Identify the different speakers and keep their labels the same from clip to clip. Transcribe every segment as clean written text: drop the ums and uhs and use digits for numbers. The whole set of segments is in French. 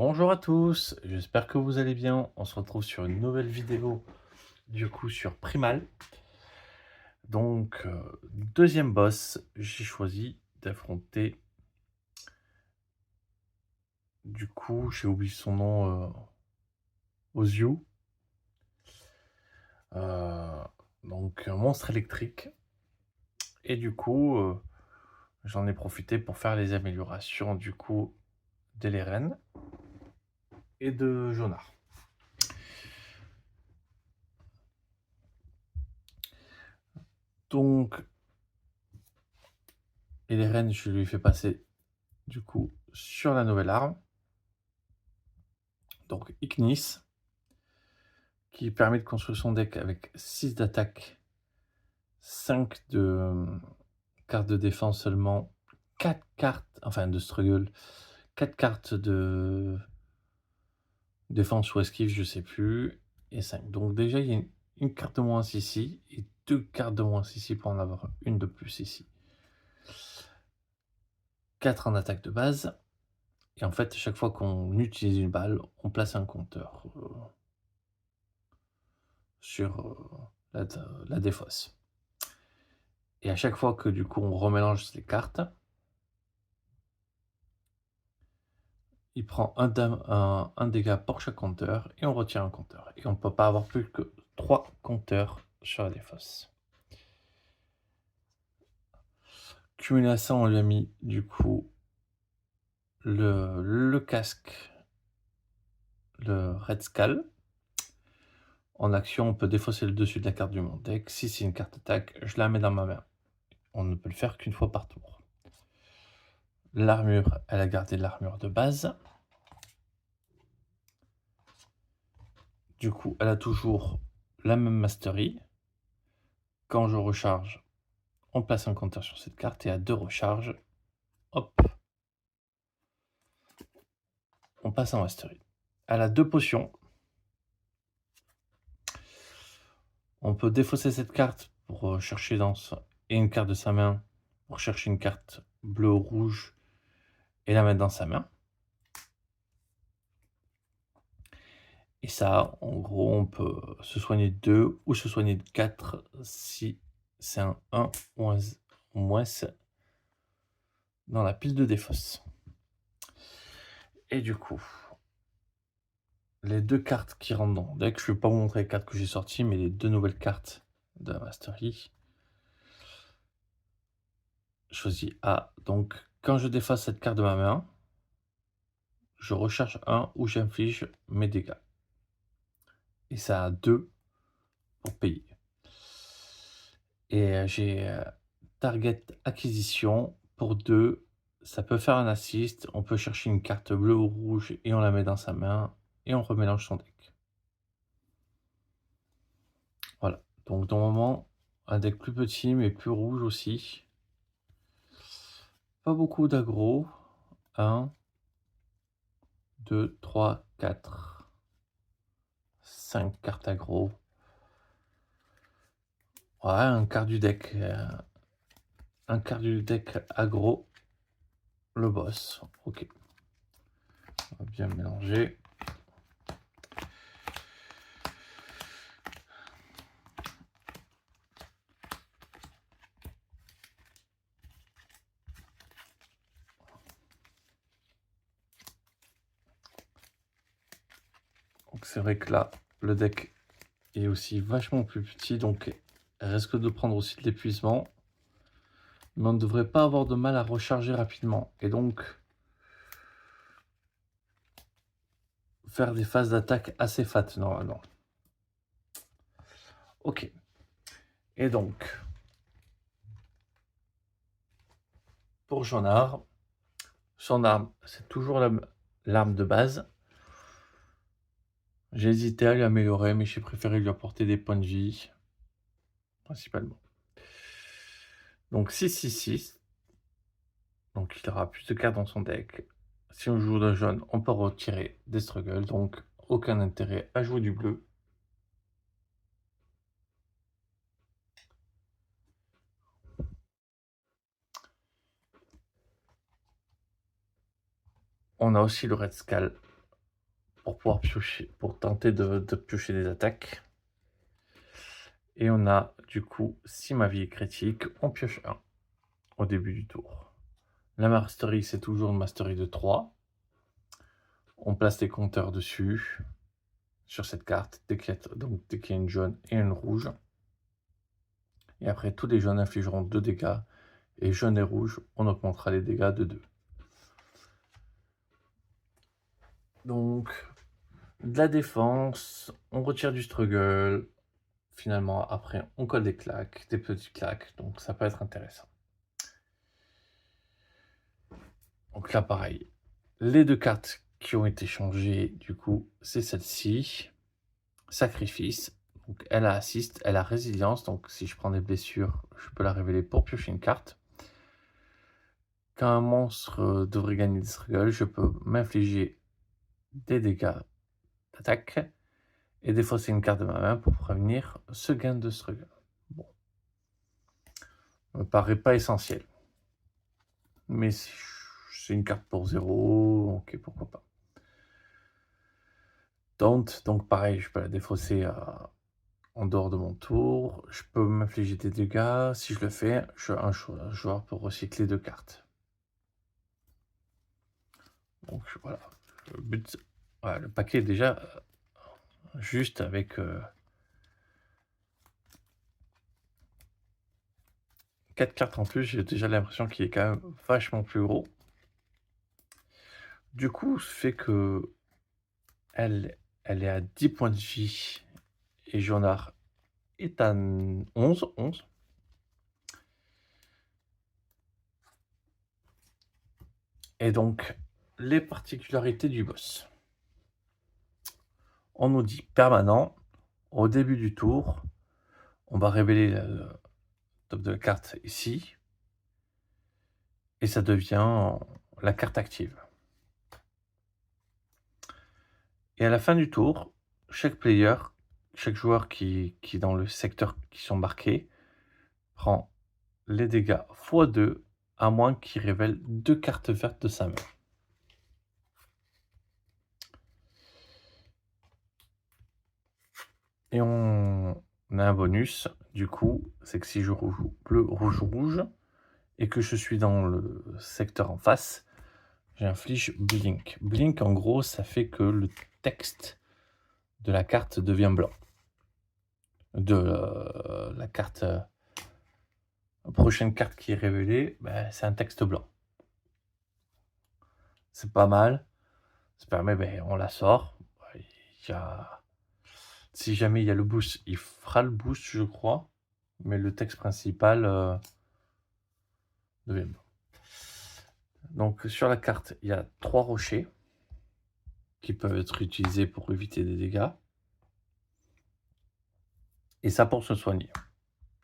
Speaker 1: Bonjour à tous, j'espère que vous allez bien. On se retrouve sur une nouvelle vidéo du coup sur Primal. Donc, deuxième boss, j'ai choisi d'affronter, du coup, j'ai oublié son nom, Ozyu. Euh, donc, un monstre électrique. Et du coup, j'en ai profité pour faire les améliorations du coup d'Eleren et de Jonar. Donc, Eleren, je lui ai fait passer du coup sur la nouvelle arme. Donc, Ignis, qui permet de construire son deck avec 6 d'attaque, 5 de cartes de défense seulement, 4 cartes, enfin de struggle, 4 cartes de défense ou esquive, je sais plus, et 5. Donc déjà, il y a une carte de moins ici, et 2 cartes de moins ici pour en avoir une de plus ici. 4 en attaque de base, et en fait, chaque fois qu'on utilise une balle, on place un compteur sur la défausse. Et à chaque fois que du coup on remélange ces cartes, il prend un dégât pour chaque compteur et on retire un compteur. Et on ne peut pas avoir plus que 3 compteurs sur la défausse. Cumulé à ça, on lui a mis du coup le casque, le Red Skull. En action, on peut défausser le dessus de la carte du mon deck. Si c'est une carte attaque, je la mets dans ma main. On ne peut le faire qu'une fois par tour. L'armure, elle a gardé l'armure de base. Du coup, elle a toujours la même mastery. Quand je recharge, on place un compteur sur cette carte et à 2 recharges, hop, on passe en mastery. Elle a 2 potions. On peut défausser cette carte pour chercher et une carte de sa main pour chercher une carte bleue ou rouge et la mettre dans sa main. Et ça, en gros, on peut se soigner de 2 ou se soigner de 4 si c'est un 1 ou un moins dans la pile de défausse. Et du coup, les 2 cartes qui rentrent dans le deck, je ne vais pas vous montrer les cartes que j'ai sorties, mais les 2 nouvelles cartes de la Mastery. Choisis A. Donc, quand je déface cette carte de ma main, je recharge 1 ou j'inflige mes dégâts. Et ça a 2 pour payer. Et j'ai Target Acquisition pour 2. Ça peut faire un assist. On peut chercher une carte bleue ou rouge et on la met dans sa main et on remélange son deck. Voilà. Donc, dans le moment, un deck plus petit mais plus rouge aussi. Pas beaucoup d'aggro. 1, 2, 3, 4, 5 cartes aggro. Ouais, un quart du deck. Un quart du deck aggro. Le boss. Ok. On va bien mélanger. Donc c'est vrai que là, le deck est aussi vachement plus petit, donc risque de prendre aussi de l'épuisement. Mais on ne devrait pas avoir de mal à recharger rapidement. Et donc, faire des phases d'attaque assez fat normalement. Ok. Et donc, pour Jonar, son arme, c'est toujours l'arme de base. J'ai hésité à l'améliorer, mais j'ai préféré lui apporter des points de vie, principalement. Donc 6-6-6. Donc il aura plus de cartes dans son deck. Si on joue d'un jaune, on peut retirer des struggles, donc aucun intérêt à jouer du bleu. On a aussi le Red Skull pour pouvoir piocher, pour tenter de piocher des attaques. Et on a du coup, si ma vie est critique, on pioche 1 au début du tour. La mastery, c'est toujours une mastery de 3. On place les compteurs dessus, sur cette carte, dès qu'il y a une jaune et une rouge. Et après, tous les jaunes infligeront 2 dégâts. Et jaune et rouge, on augmentera les dégâts de 2. Donc, de la défense, on retire du struggle. Finalement, après, on colle des claques, des petites claques. Donc, ça peut être intéressant. Donc là, pareil. Les 2 cartes qui ont été changées, du coup, c'est celle-ci. Sacrifice. Donc, elle a assist, elle a résilience. Donc, si je prends des blessures, je peux la révéler pour piocher une carte. Quand un monstre devrait gagner des struggles, je peux m'infliger des dégâts d'attaque et défausser une carte de ma main pour prévenir ce gain de struggle. Bon. Me paraît pas essentiel. Mais c'est une carte pour 0, ok, pourquoi pas. Taunt, donc pareil, je peux la défausser en dehors de mon tour. Je peux m'infliger des dégâts. Si je le fais, un joueur peut recycler 2 cartes. Donc voilà. Le but, voilà, le paquet est déjà juste avec 4 cartes en plus. J'ai déjà l'impression qu'il est quand même vachement plus gros. Du coup, ce fait que elle est à 10 points de vie et Jonard est à 11. Et donc, les particularités du boss. On nous dit permanent, au début du tour, on va révéler le top de la carte ici, et ça devient la carte active. Et à la fin du tour, chaque joueur qui est dans le secteur qui sont marqués, prend les dégâts x2, à moins qu'il révèle 2 cartes vertes de sa main. Et on a un bonus, du coup, c'est que si je joue bleu, rouge, rouge, et que je suis dans le secteur en face, j'inflige Blink. Blink, en gros, ça fait que le texte de la carte devient blanc. De la carte... la prochaine carte qui est révélée, ben, c'est un texte blanc. C'est pas mal. Ça permet, ben, on la sort. Si jamais il y a le boost, il fera le boost, je crois. Mais le texte principal devient blanc. Donc sur la carte, il y a 3 rochers qui peuvent être utilisés pour éviter des dégâts. Et ça pour se soigner.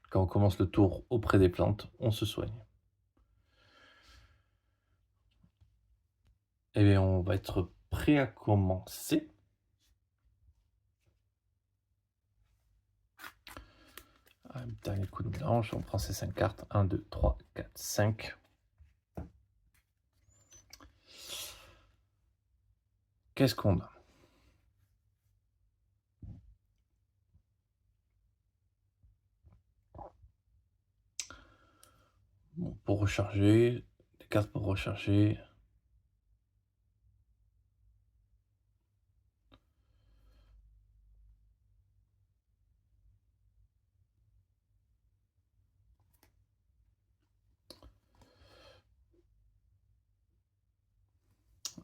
Speaker 1: Quand on commence le tour auprès des plantes, on se soigne. Et bien, on va être prêt à commencer. Un dernier coup de mélange, on prend ces 5 cartes. 1, 2, 3, 4, 5. Qu'est-ce qu'on a? Bon, pour recharger, des cartes pour recharger.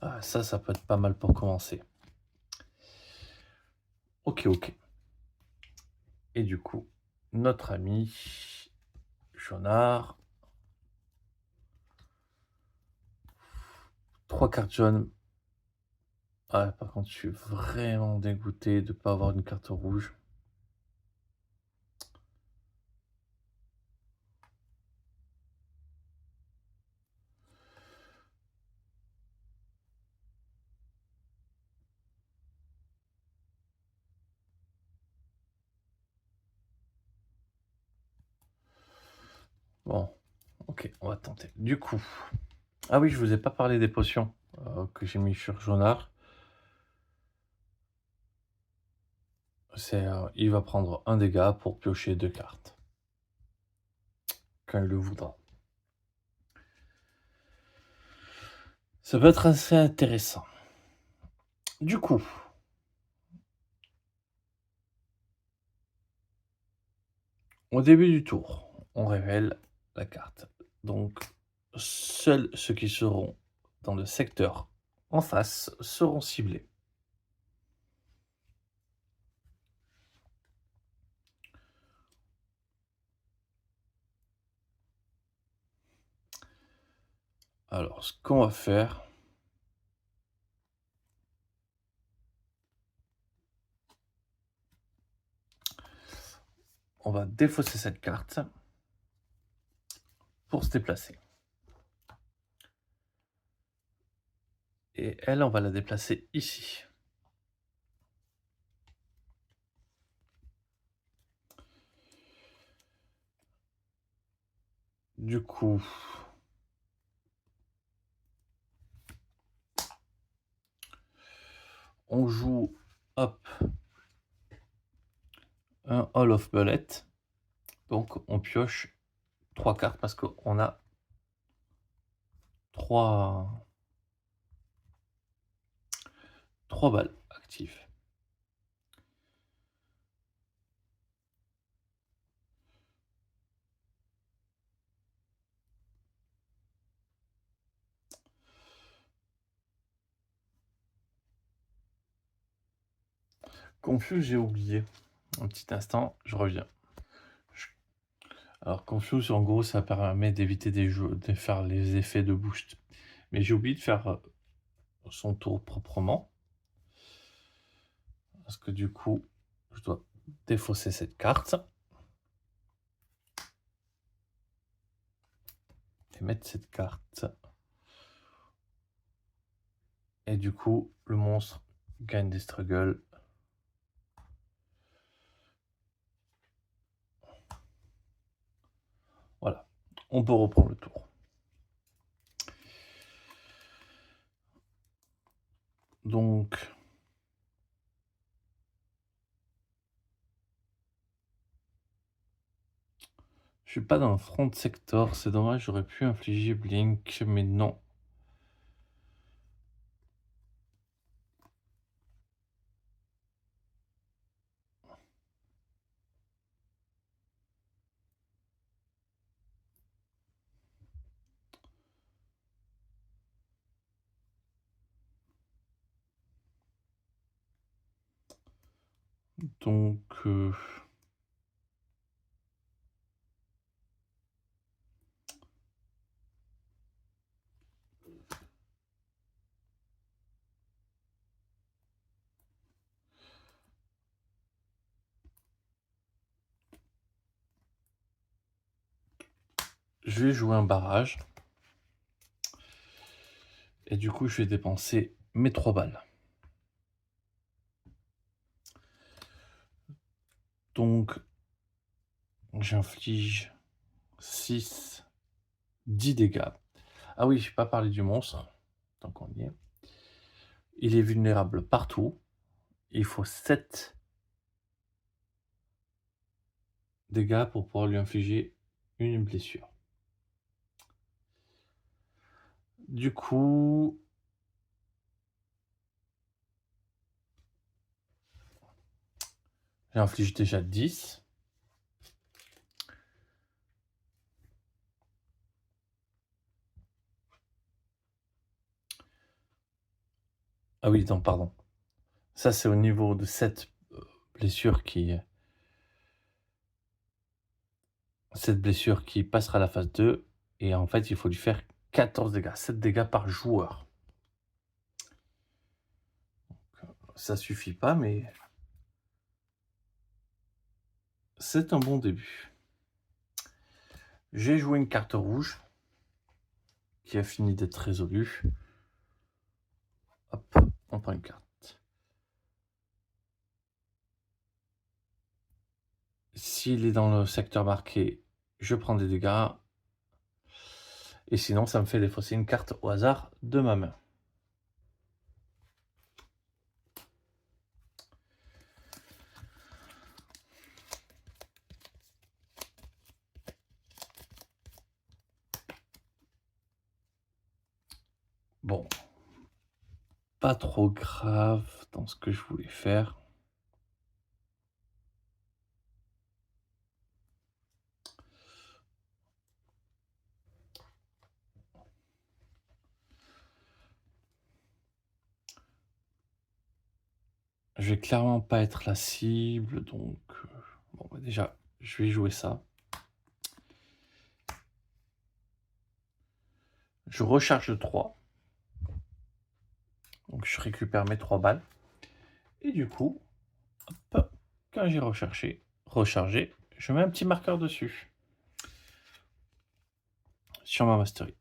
Speaker 1: Ah, ça peut être pas mal pour commencer. Ok. Et du coup, notre ami Jonard. 3 cartes jaunes. Ah, par contre, je suis vraiment dégoûté de ne pas avoir une carte rouge. Bon, ok, on va tenter. Du coup, ah oui, je vous ai pas parlé des potions que j'ai mis sur Jonard. Il va prendre un dégât pour piocher 2 cartes, quand il le voudra. Ça peut être assez intéressant. Du coup, au début du tour, on révèle la carte. Donc, seuls ceux qui seront dans le secteur en face seront ciblés. Alors, ce qu'on va faire, on va défausser cette carte pour se déplacer. Et elle, on va la déplacer ici. Du coup, on joue, hop, un Hall of Bullet. Donc, on pioche 3 cartes parce qu'on a 3 balles actives. Confus, j'ai oublié. Un petit instant, je reviens. Alors, Confuse, en gros, ça permet d'éviter de faire les effets de boost. Mais j'ai oublié de faire son tour proprement. Parce que du coup, je dois défausser cette carte. Et mettre cette carte. Et du coup, le monstre gagne des struggles. Voilà, on peut reprendre le tour. Donc, je suis pas dans le front sector, c'est dommage, j'aurais pu infliger Blink, mais non. Donc, je vais jouer un barrage. Et du coup, je vais dépenser mes 3 balles. Donc, j'inflige 6, 10 dégâts. Ah oui, je n'ai pas parlé du monstre, tant qu'on y est. Il est vulnérable partout. Il faut 7 dégâts pour pouvoir lui infliger une blessure. Du coup, j'inflige déjà 10. Ah oui, non, pardon. Ça, c'est au niveau de cette blessure qui... Cette blessure qui passera à la phase 2. Et en fait, il faut lui faire 14 dégâts. 7 dégâts par joueur. Ça suffit pas, mais... c'est un bon début. J'ai joué une carte rouge qui a fini d'être résolue. Hop, on prend une carte. S'il est dans le secteur marqué, je prends des dégâts. Et sinon, ça me fait défausser une carte au hasard de ma main. Bon, pas trop grave dans ce que je voulais faire. Je vais clairement pas être la cible, donc bon, bah, déjà, je vais jouer ça. Je recharge de 3. Donc je récupère mes 3 balles. Et du coup, hop, quand j'ai rechargé, je mets un petit marqueur dessus. Sur ma mastery.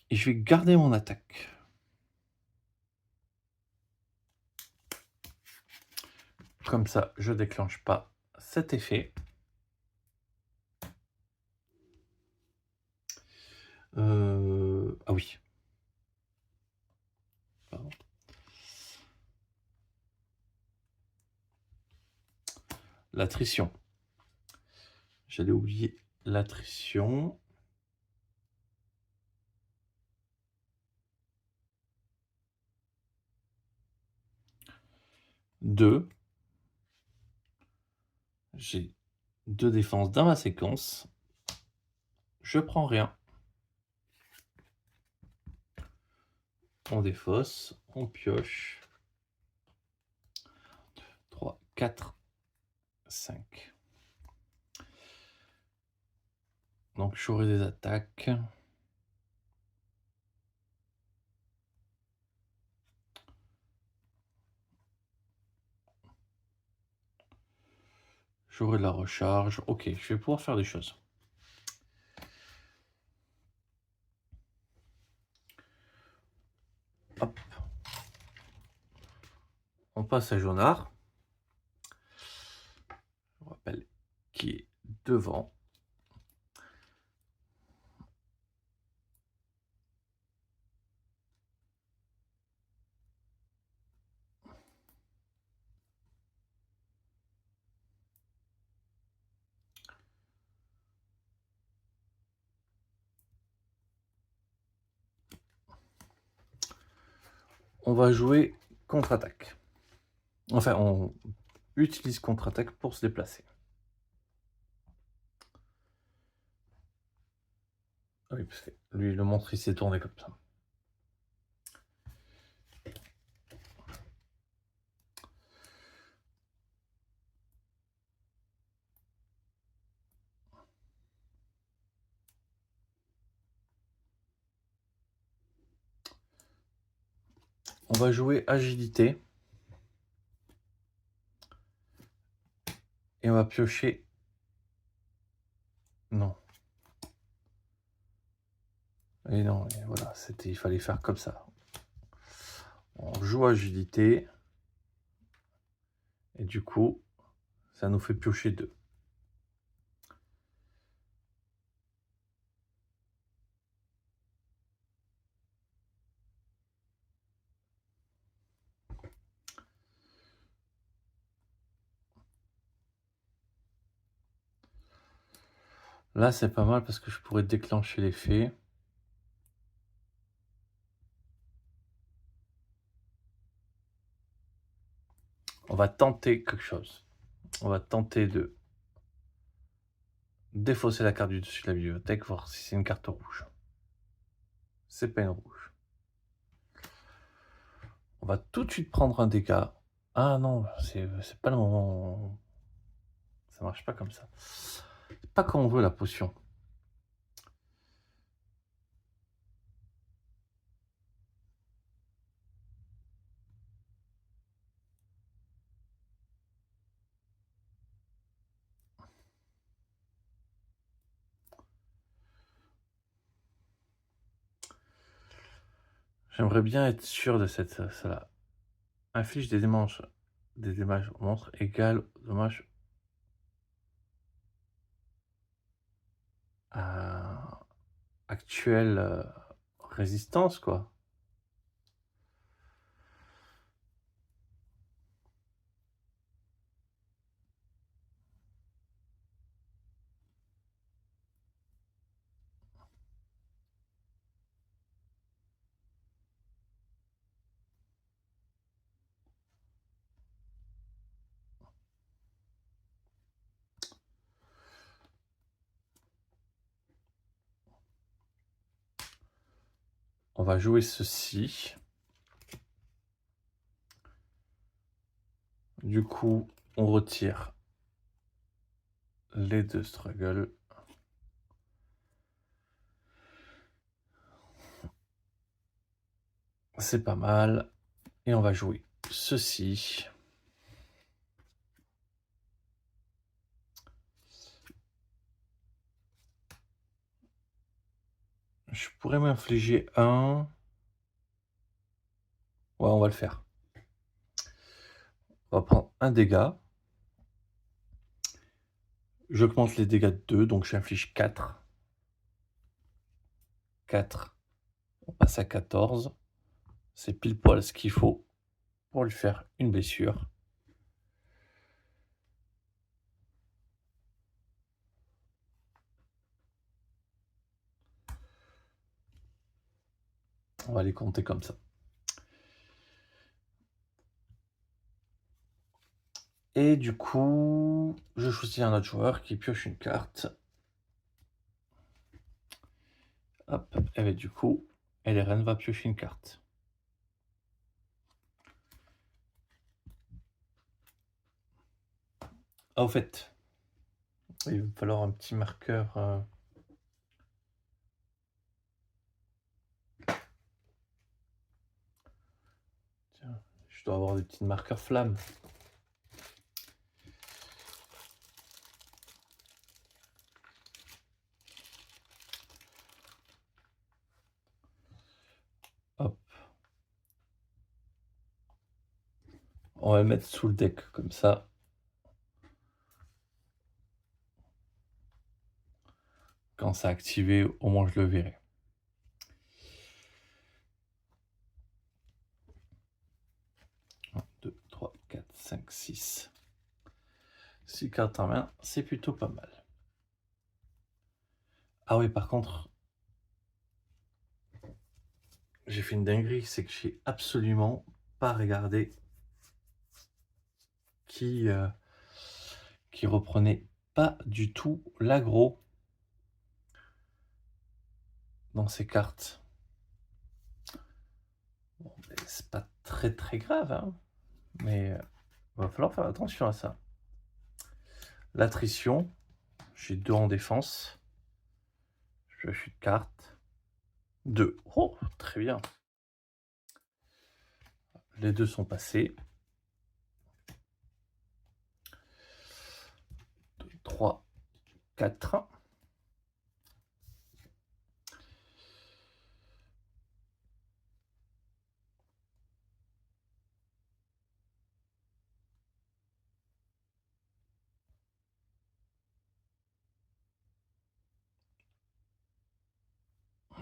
Speaker 1: Et je vais garder mon attaque. Comme ça, je déclenche pas cet effet. Ah oui. Pardon. L'attrition. J'allais oublier l'attrition. Deux. J'ai 2 défenses dans ma séquence. Je prends rien. On défausse, on pioche. 3, 4, 5. Donc j'aurai des attaques. J'aurai de la recharge. Ok, je vais pouvoir faire des choses. Hop. On passe à Jonard. Je vous rappelle qui est devant. On va jouer contre-attaque. Enfin, on utilise contre-attaque pour se déplacer. Ah oui, parce que lui, le monstre, il s'est tourné comme ça. On va jouer agilité. Et on va piocher. Non. Et non, et voilà, il fallait faire comme ça. On joue agilité. Et du coup, ça nous fait piocher 2. Là, c'est pas mal parce que je pourrais déclencher l'effet. On va tenter quelque chose. On va tenter de défausser la carte du dessus de la bibliothèque, voir si c'est une carte rouge. C'est pas une rouge. On va tout de suite prendre un dégât. Ah non, c'est pas le moment. Ça marche pas comme ça. C'est pas comme on veut la potion. J'aimerais bien être sûr de cela. Inflige des dommages au monstre égale aux dommages à actuelle résistance, quoi. On va jouer ceci. Du coup, on retire les 2 struggles. C'est pas mal. Et on va jouer ceci. Je pourrais m'infliger un. Ouais, on va le faire. On va prendre un dégât. J'augmente les dégâts de 2, donc j'inflige 4. 4. On passe à 14. C'est pile poil ce qu'il faut pour lui faire une blessure. On va les compter comme ça. Et du coup, je choisis un autre joueur qui pioche une carte. Hop, et bien, du coup, Eleren va piocher une carte. Ah, au fait, il va falloir un petit marqueur. Tiens, je dois avoir des petits marqueurs flammes. Hop. On va le mettre sous le deck comme ça. Quand c'est activé, au moins je le verrai. Un, 2, 3, 4, 5, 6. 6 cartes en main, c'est plutôt pas mal. Ah oui, par contre, j'ai fait une dinguerie, c'est que j'ai absolument pas regardé qui reprenait pas du tout l'aggro dans ces cartes. Bon, c'est pas très très grave, hein, mais va falloir faire attention à ça. L'attrition, j'ai 2 en défense. Je suis de carte. 2. Oh, très bien. Les 2 sont passés. 2, 3, 4.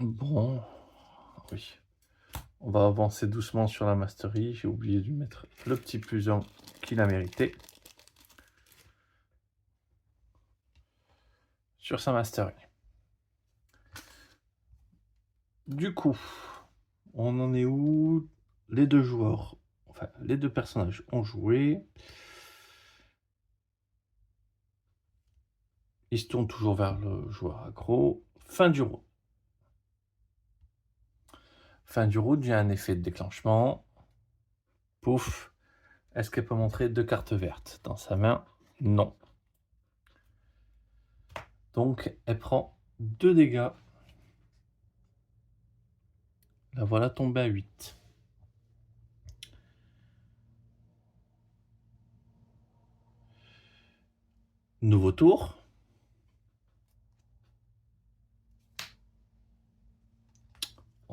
Speaker 1: Bon, oui. On va avancer doucement sur la mastery. J'ai oublié de lui mettre le petit +1 qu'il a mérité. Sur sa mastery. Du coup, on en est où? Les 2 joueurs, enfin les 2 personnages ont joué. Ils se tournent toujours vers le joueur aggro. Fin du round. Fin du round, j'ai un effet de déclenchement. Pouf. Est-ce qu'elle peut montrer 2 cartes vertes dans sa main? Non. Donc, elle prend 2 dégâts. La voilà tombée à 8. Nouveau tour.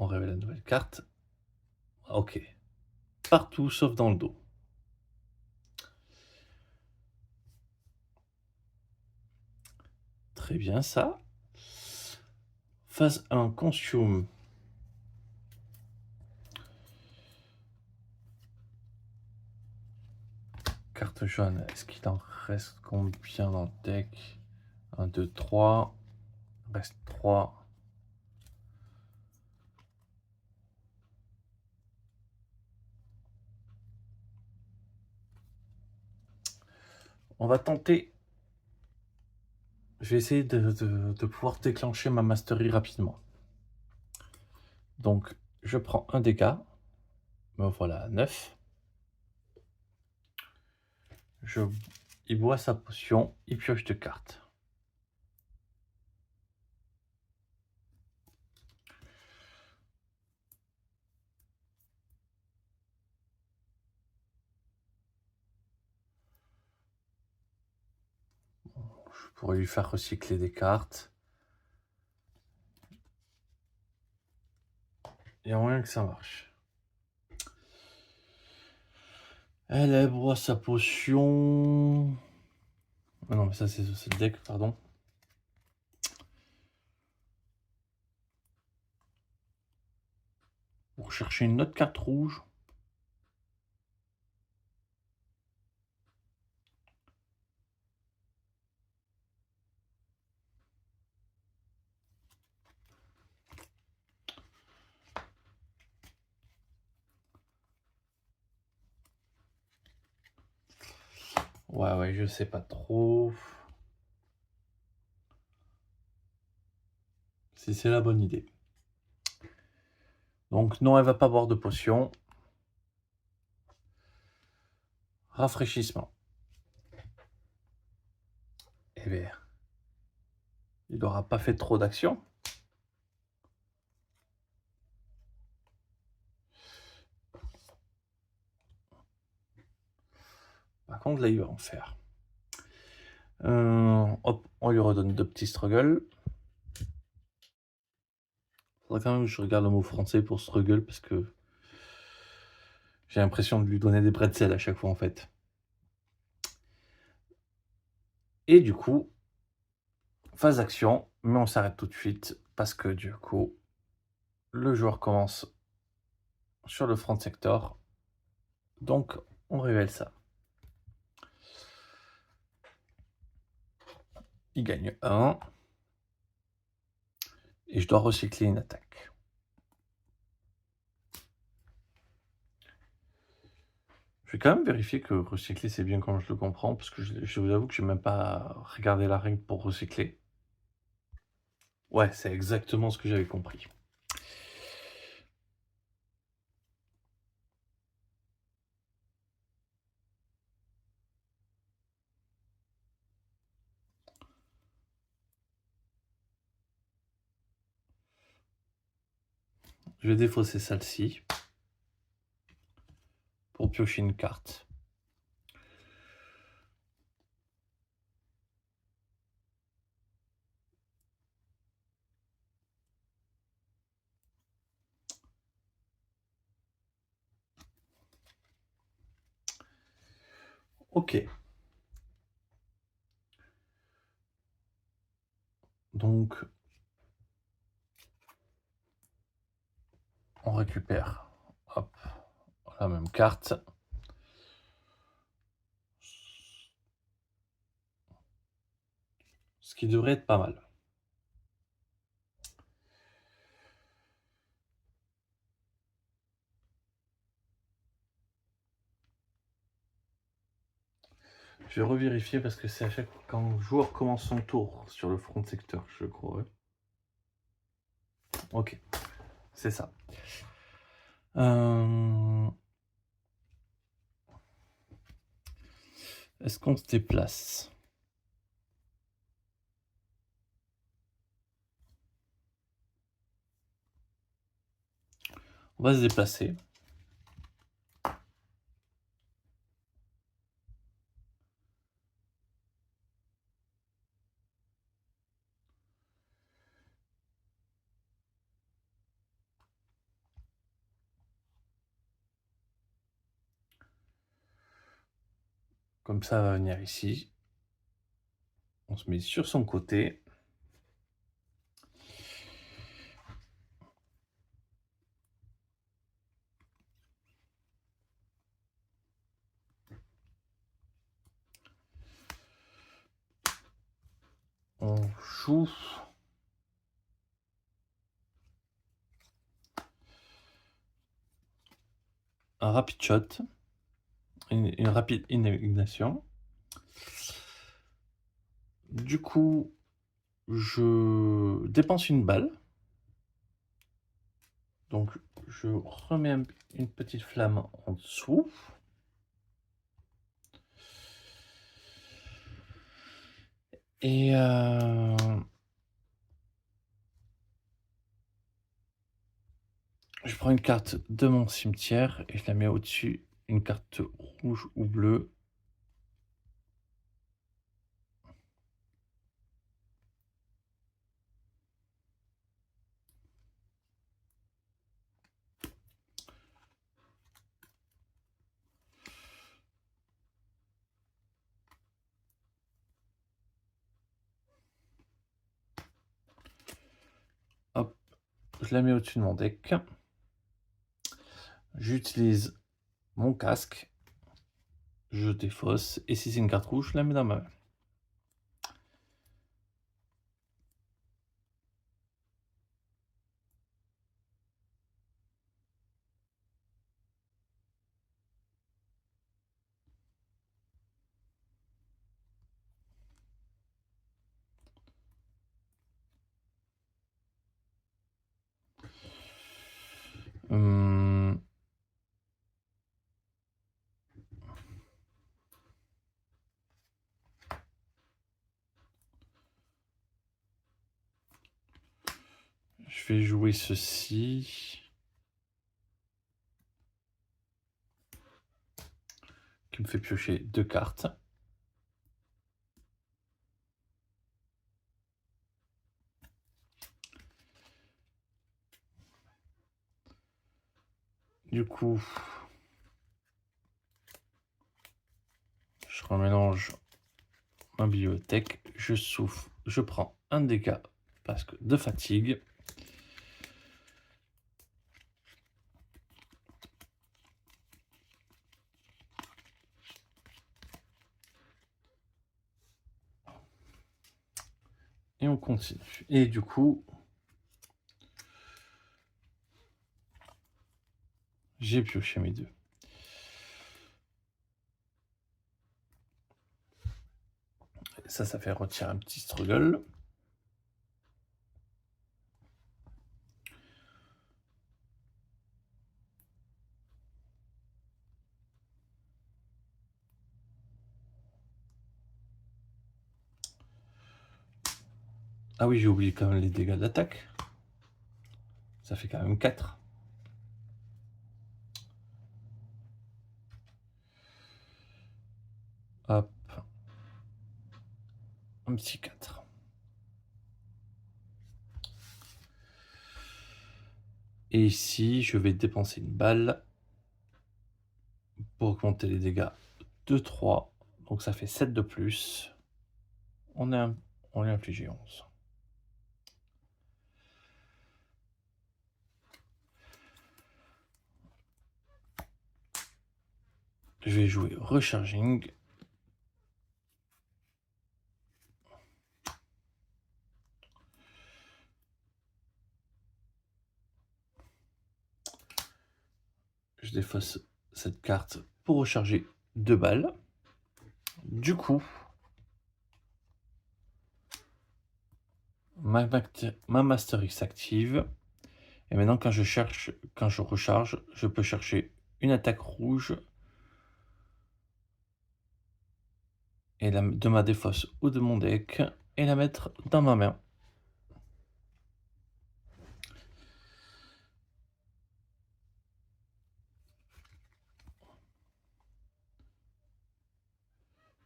Speaker 1: On révèle la nouvelle carte. Ok. Partout sauf dans le dos. Très bien ça. Phase 1, consume. Carte jaune, est-ce qu'il en reste combien dans le deck? 1, 2, 3. Reste 3. On va tenter. Je vais essayer de pouvoir déclencher ma mastery rapidement. Donc, Je prends un dégât, me voilà à 9. Je Il boit sa potion, il pioche 2 cartes. Je pourrais lui faire recycler des cartes. Il y a moyen que ça marche. Elle boit sa potion. Ah non, mais ça, c'est le deck, pardon. Pour chercher une autre carte rouge. Ouais, je sais pas trop si c'est la bonne idée. Donc non, elle va pas boire de potion. Rafraîchissement. Eh bien, il n'aura pas fait trop d'action. Par contre, là, il va en faire. Hop, on lui redonne 2 petits struggles. Faudrait quand même que je regarde le mot français pour struggle parce que j'ai l'impression de lui donner des pretzels à chaque fois en fait. Et du coup, phase d'action, mais on s'arrête tout de suite parce que du coup, le joueur commence sur le front sector. Donc, on révèle ça. Il gagne 1. Et je dois recycler une attaque. Je vais quand même vérifier que recycler c'est bien comme je le comprends, parce que je vous avoue que je n'ai même pas regardé la règle pour recycler. Ouais, c'est exactement ce que j'avais compris. Je vais défausser celle-ci pour piocher une carte. Ok. Donc, on récupère, hop, la même carte. Ce qui devrait être pas mal. Je vais revérifier parce que c'est à chaque fois quand le joueur commence son tour sur le front secteur, je crois. Ok, c'est ça. Est-ce qu'on se déplace? On va se déplacer. Comme ça, va venir ici. On se met sur son côté. On joue un rapid shot, une rapide indignation. Du coup, je dépense une balle. Donc, je remets une petite flamme en dessous. Et je prends une carte de mon cimetière et je la mets au-dessus, une carte rouge ou bleue. Hop, je la mets au-dessus de mon deck. J'utilise mon casque, je défausse, et si c'est une carte rouge, je la mets dans ma main. Hum, je vais jouer ceci, qui me fait piocher 2 cartes. Du coup, je remélange ma bibliothèque, je souffle, je prends un dégât parce que de fatigue. Et on continue. Et du coup, j'ai pioché mes 2. Ça fait retirer un petit struggle. Ah oui, j'ai oublié quand même les dégâts d'attaque. Ça fait quand même 4. Hop. Un petit 4. Et ici, je vais dépenser une balle pour augmenter les dégâts de 3. Donc ça fait 7 de plus. On est infligé 11. Je vais jouer Recharging. Je défausse cette carte pour recharger 2 balles. Du coup, ma Master X s'active. Et maintenant, quand je recharge, je peux chercher une attaque rouge et de ma défausse ou de mon deck et la mettre dans ma main.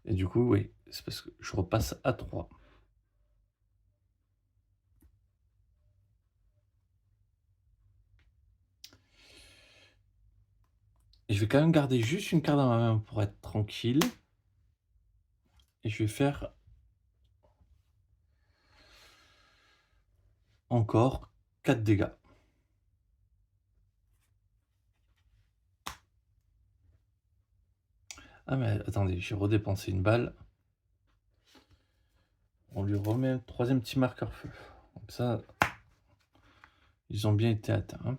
Speaker 1: Et du coup, oui, c'est parce que je repasse à 3. Et je vais quand même garder juste une carte dans ma main pour être tranquille. Et je vais faire encore 4 dégâts. Ah mais attendez, j'ai redépensé une balle. On lui remet un 3e petit marqueur feu. Comme ça, ils ont bien été atteints. Hein.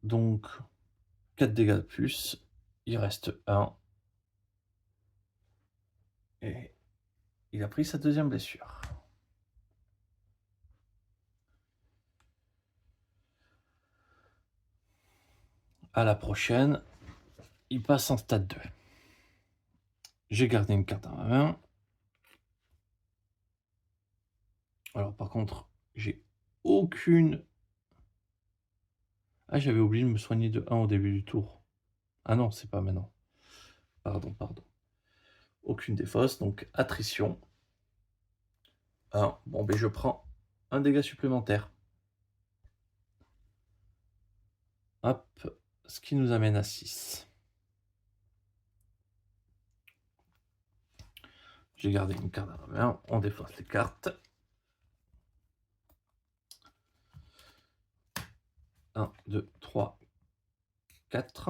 Speaker 1: Donc, 4 dégâts de plus. Il reste 1. Et il a pris sa 2e blessure. À la prochaine. Il passe en stade 2. J'ai gardé une carte dans ma main. Alors par contre, j'ai aucune... Ah, j'avais oublié de me soigner de 1 au début du tour. Ah non, c'est pas maintenant. Pardon. Aucune défausse, donc attrition. Ah, bon, ben je prends un dégât supplémentaire. Hop, ce qui nous amène à 6. J'ai gardé une carte dans ma main, on défausse les cartes. 1, 2, 3, 4.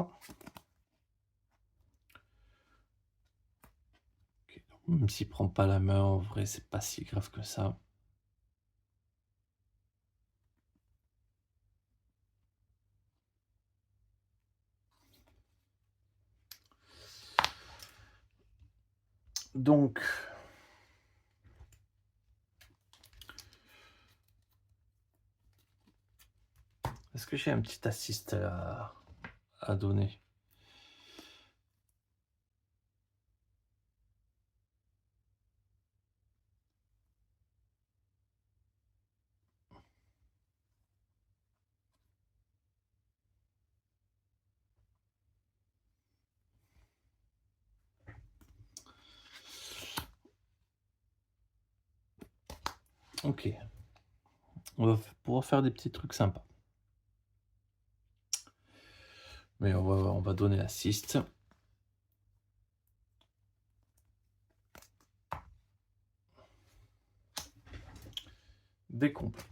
Speaker 1: Okay. Même s'il prend pas la main, en vrai, c'est pas si grave que ça. Donc, est-ce que j'ai un petit assist à donner? Ok. On va pouvoir faire des petits trucs sympas. Mais on va donner l'assist. Décompte.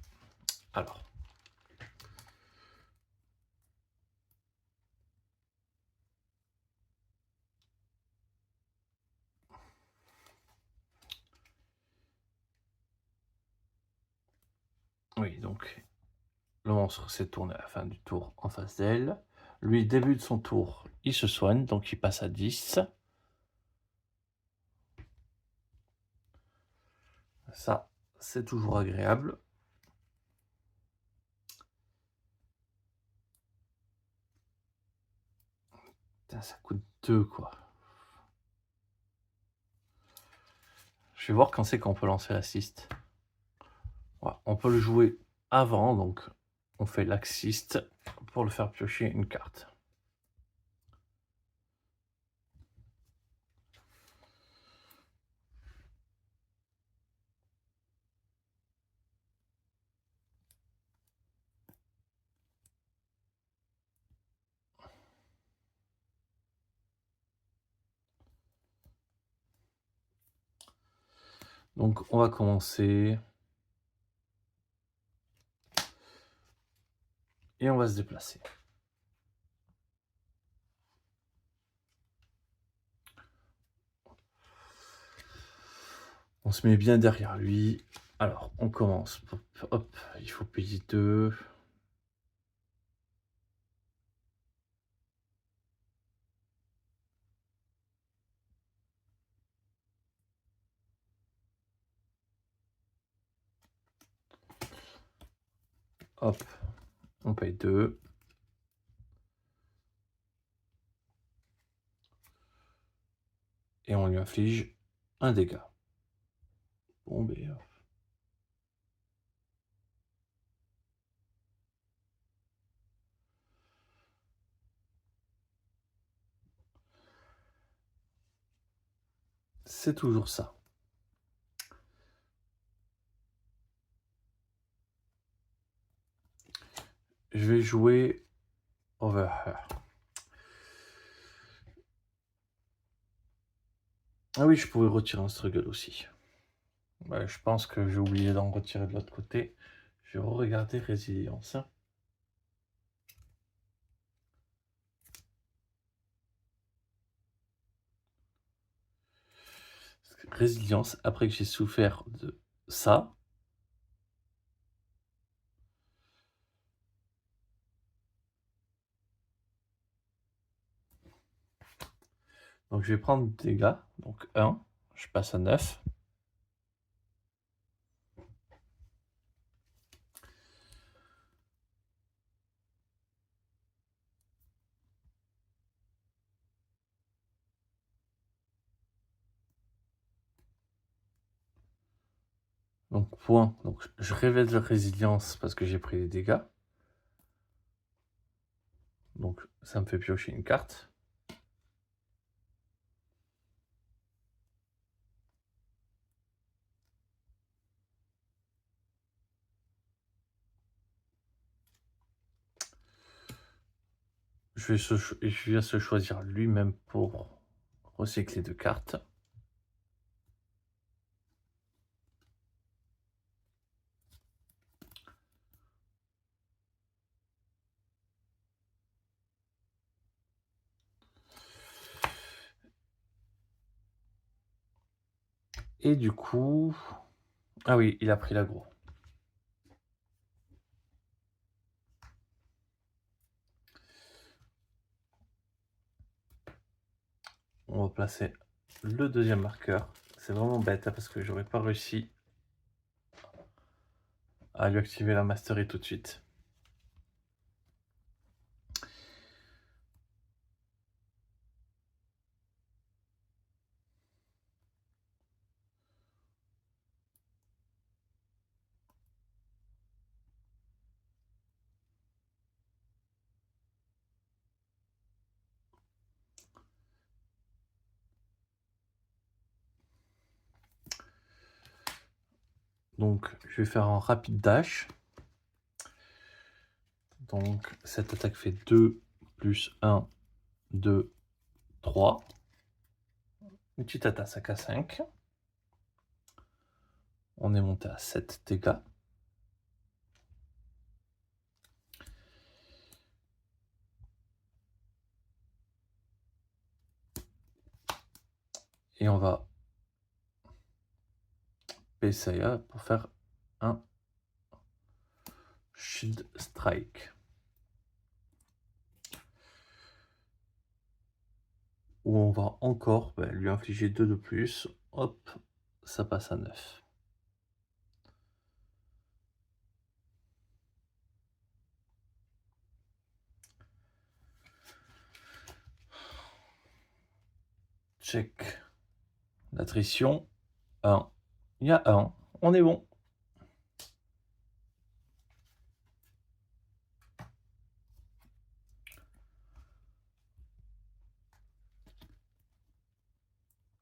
Speaker 1: Alors. Oui, donc le monstre s'est tourné à la fin du tour en face d'elle. Lui, début de son tour, il se soigne, donc il passe à 10. Ça, c'est toujours agréable. Putain, ça coûte 2, quoi. Je vais voir quand c'est qu'on peut lancer l'assist. Voilà, on peut le jouer avant, donc on fait l'assist pour le faire piocher une carte. Donc on va commencer. Et on va se déplacer. On se met bien derrière lui. Alors, on commence. Hop, il faut payer 2. Hop, on paye 2. Et on lui inflige un dégât. Bon, ben... c'est toujours ça. Je vais jouer Overheard. Ah oui, je pourrais retirer un struggle aussi. Ouais, je pense que j'ai oublié d'en retirer de l'autre côté. Je vais regarder résilience. Résilience, après que j'ai souffert de ça. Donc je vais prendre des dégâts. Donc 1, je passe à 9. Donc point, donc je révèle la résilience parce que j'ai pris des dégâts. Donc ça me fait piocher une carte. Je vais se choisir lui-même pour recycler 2 cartes. Et du coup... Ah oui, il a pris l'aggro. On va placer le deuxième marqueur. C'est vraiment bête, hein, parce que j'aurais pas réussi à lui activer la mastery tout de suite. Donc je vais faire un rapide dash. Donc cette attaque fait 2 plus 1, 2, 3. Une petite attaque à 5. On est monté à 7 dégâts. Et on va baisser pour faire un Shield Strike. Où on va encore lui infliger 2 de plus. Hop, ça passe à 9. Check l'attrition. 1. Il y a 1. On est bon.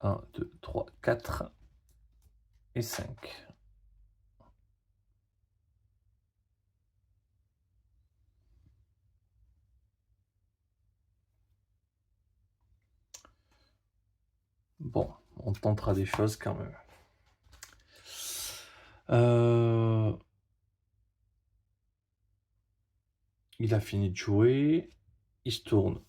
Speaker 1: Un, 2, 3, 4 et 5. Bon, on tentera des choses quand même. Il a fini de jouer. Il se tourne.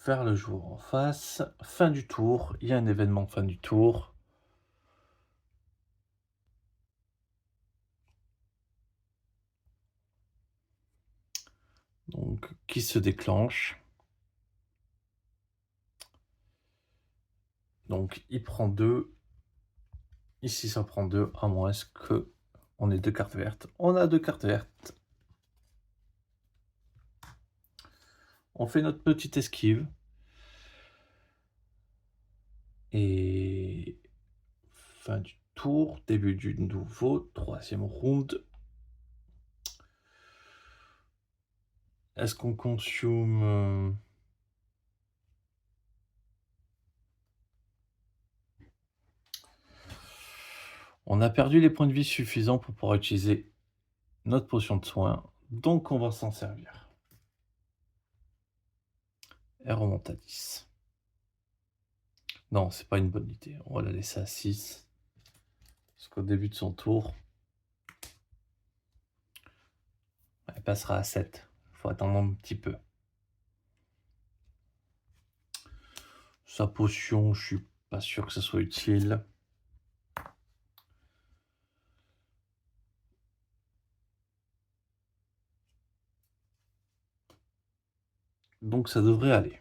Speaker 1: Vers le joueur en face. Fin du tour. Il y a un événement fin du tour. Donc, qui se déclenche. Donc, il prend 2. Ici, ça prend 2, à moins que on ait 2 cartes vertes. On a 2 cartes vertes. On fait notre petite esquive. Et fin du tour, début du nouveau, 3e round. Est-ce qu'on consume... On a perdu les points de vie suffisants pour pouvoir utiliser notre potion de soin, donc on va s'en servir. Elle remonte à 10. Non, c'est pas une bonne idée. On va la laisser à 6. Parce qu'au début de son tour, elle passera à 7. Il faut attendre un petit peu. Sa potion, je suis pas sûr que ce soit utile. Donc ça devrait aller.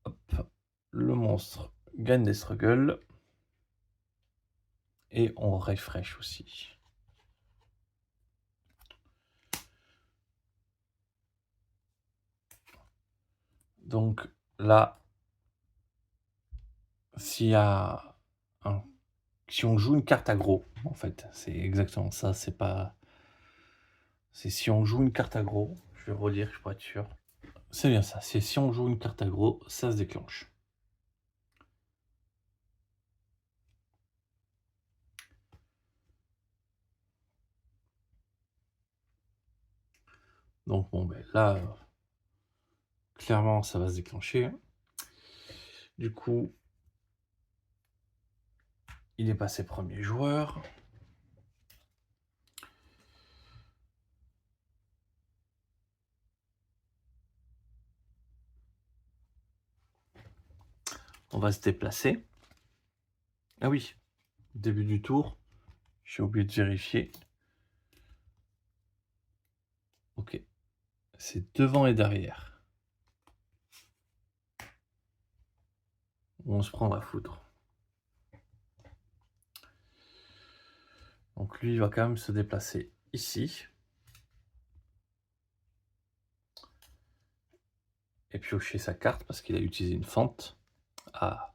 Speaker 1: Hop. Le monstre gagne des struggles. Et on refresh aussi. Donc là, si on joue une carte aggro, en fait, c'est exactement ça, c'est pas... C'est si on joue une carte aggro, je vais relire, je pourrais être sûr. C'est bien ça, c'est si on joue une carte aggro, ça se déclenche. Donc bon, ben là, clairement, ça va se déclencher. Du coup, il est passé premier joueur. On va se déplacer. Ah oui, début du tour, j'ai oublié de vérifier. Ok, c'est devant et derrière. On se prend la foudre. Donc lui, il va quand même se déplacer ici. Et piocher sa carte parce qu'il a utilisé une fente. Ah.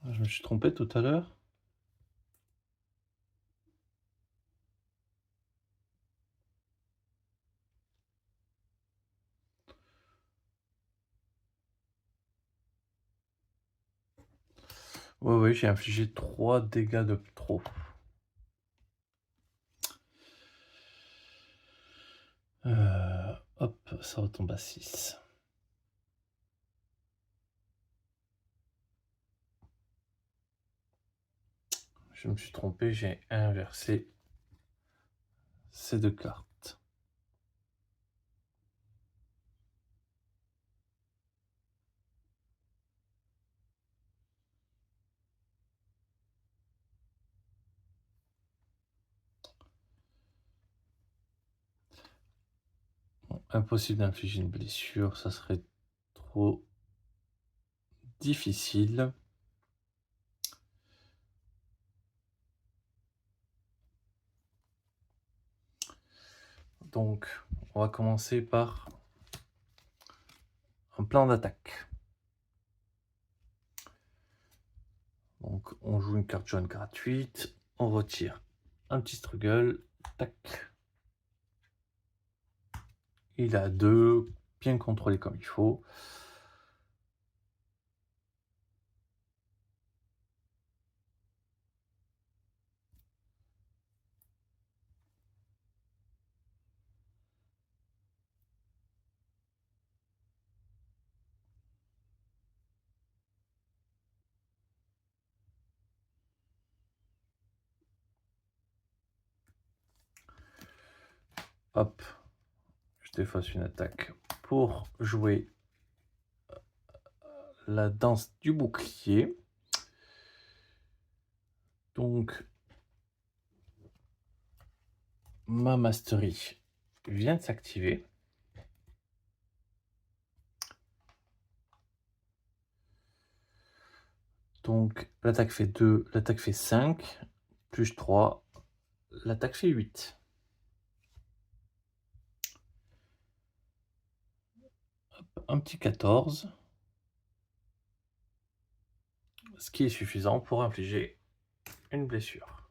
Speaker 1: Je me suis trompé tout à l'heure. Oui, j'ai infligé 3 dégâts de trop. Hop, ça retombe à 6. Je me suis trompé, j'ai inversé ces 2 cartes. Bon, impossible d'infliger une blessure, ça serait trop difficile. Donc, on va commencer par un plan d'attaque. Donc, on joue une carte jaune gratuite, on retire un petit struggle, tac. Il a 2, bien contrôlé comme il faut. Hop, je défausse une attaque pour jouer la danse du bouclier. Donc, ma mastery vient de s'activer. Donc, l'attaque fait 2, l'attaque fait 5, plus 3, l'attaque fait 8. Hop, un petit 14. Ce qui est suffisant pour infliger une blessure.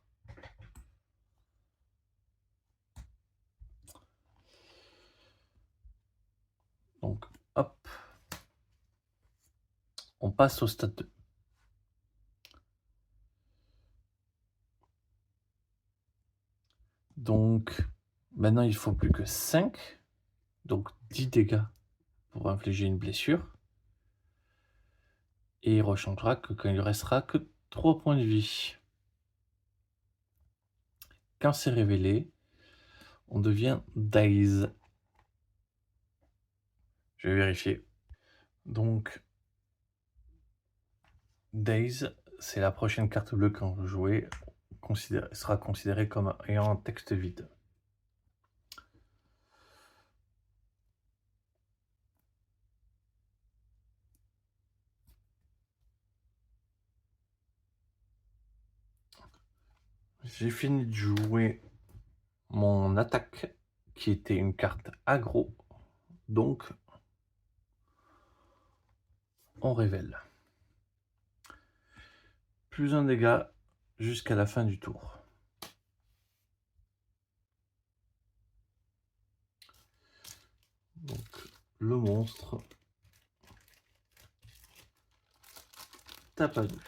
Speaker 1: Donc, hop, on passe au stade 2. Donc, maintenant, il faut plus que 5, donc 10 dégâts pour infliger une blessure. Et il rechangera que quand il restera que 3 points de vie. Quand c'est révélé, on devient Daze. Je vais vérifier. Donc, Daze, c'est la prochaine carte bleue quand vous jouez, sera considérée comme ayant un texte vide. J'ai fini de jouer mon attaque, qui était une carte aggro, donc on révèle. Plus un dégât jusqu'à la fin du tour. Donc le monstre tape à 2.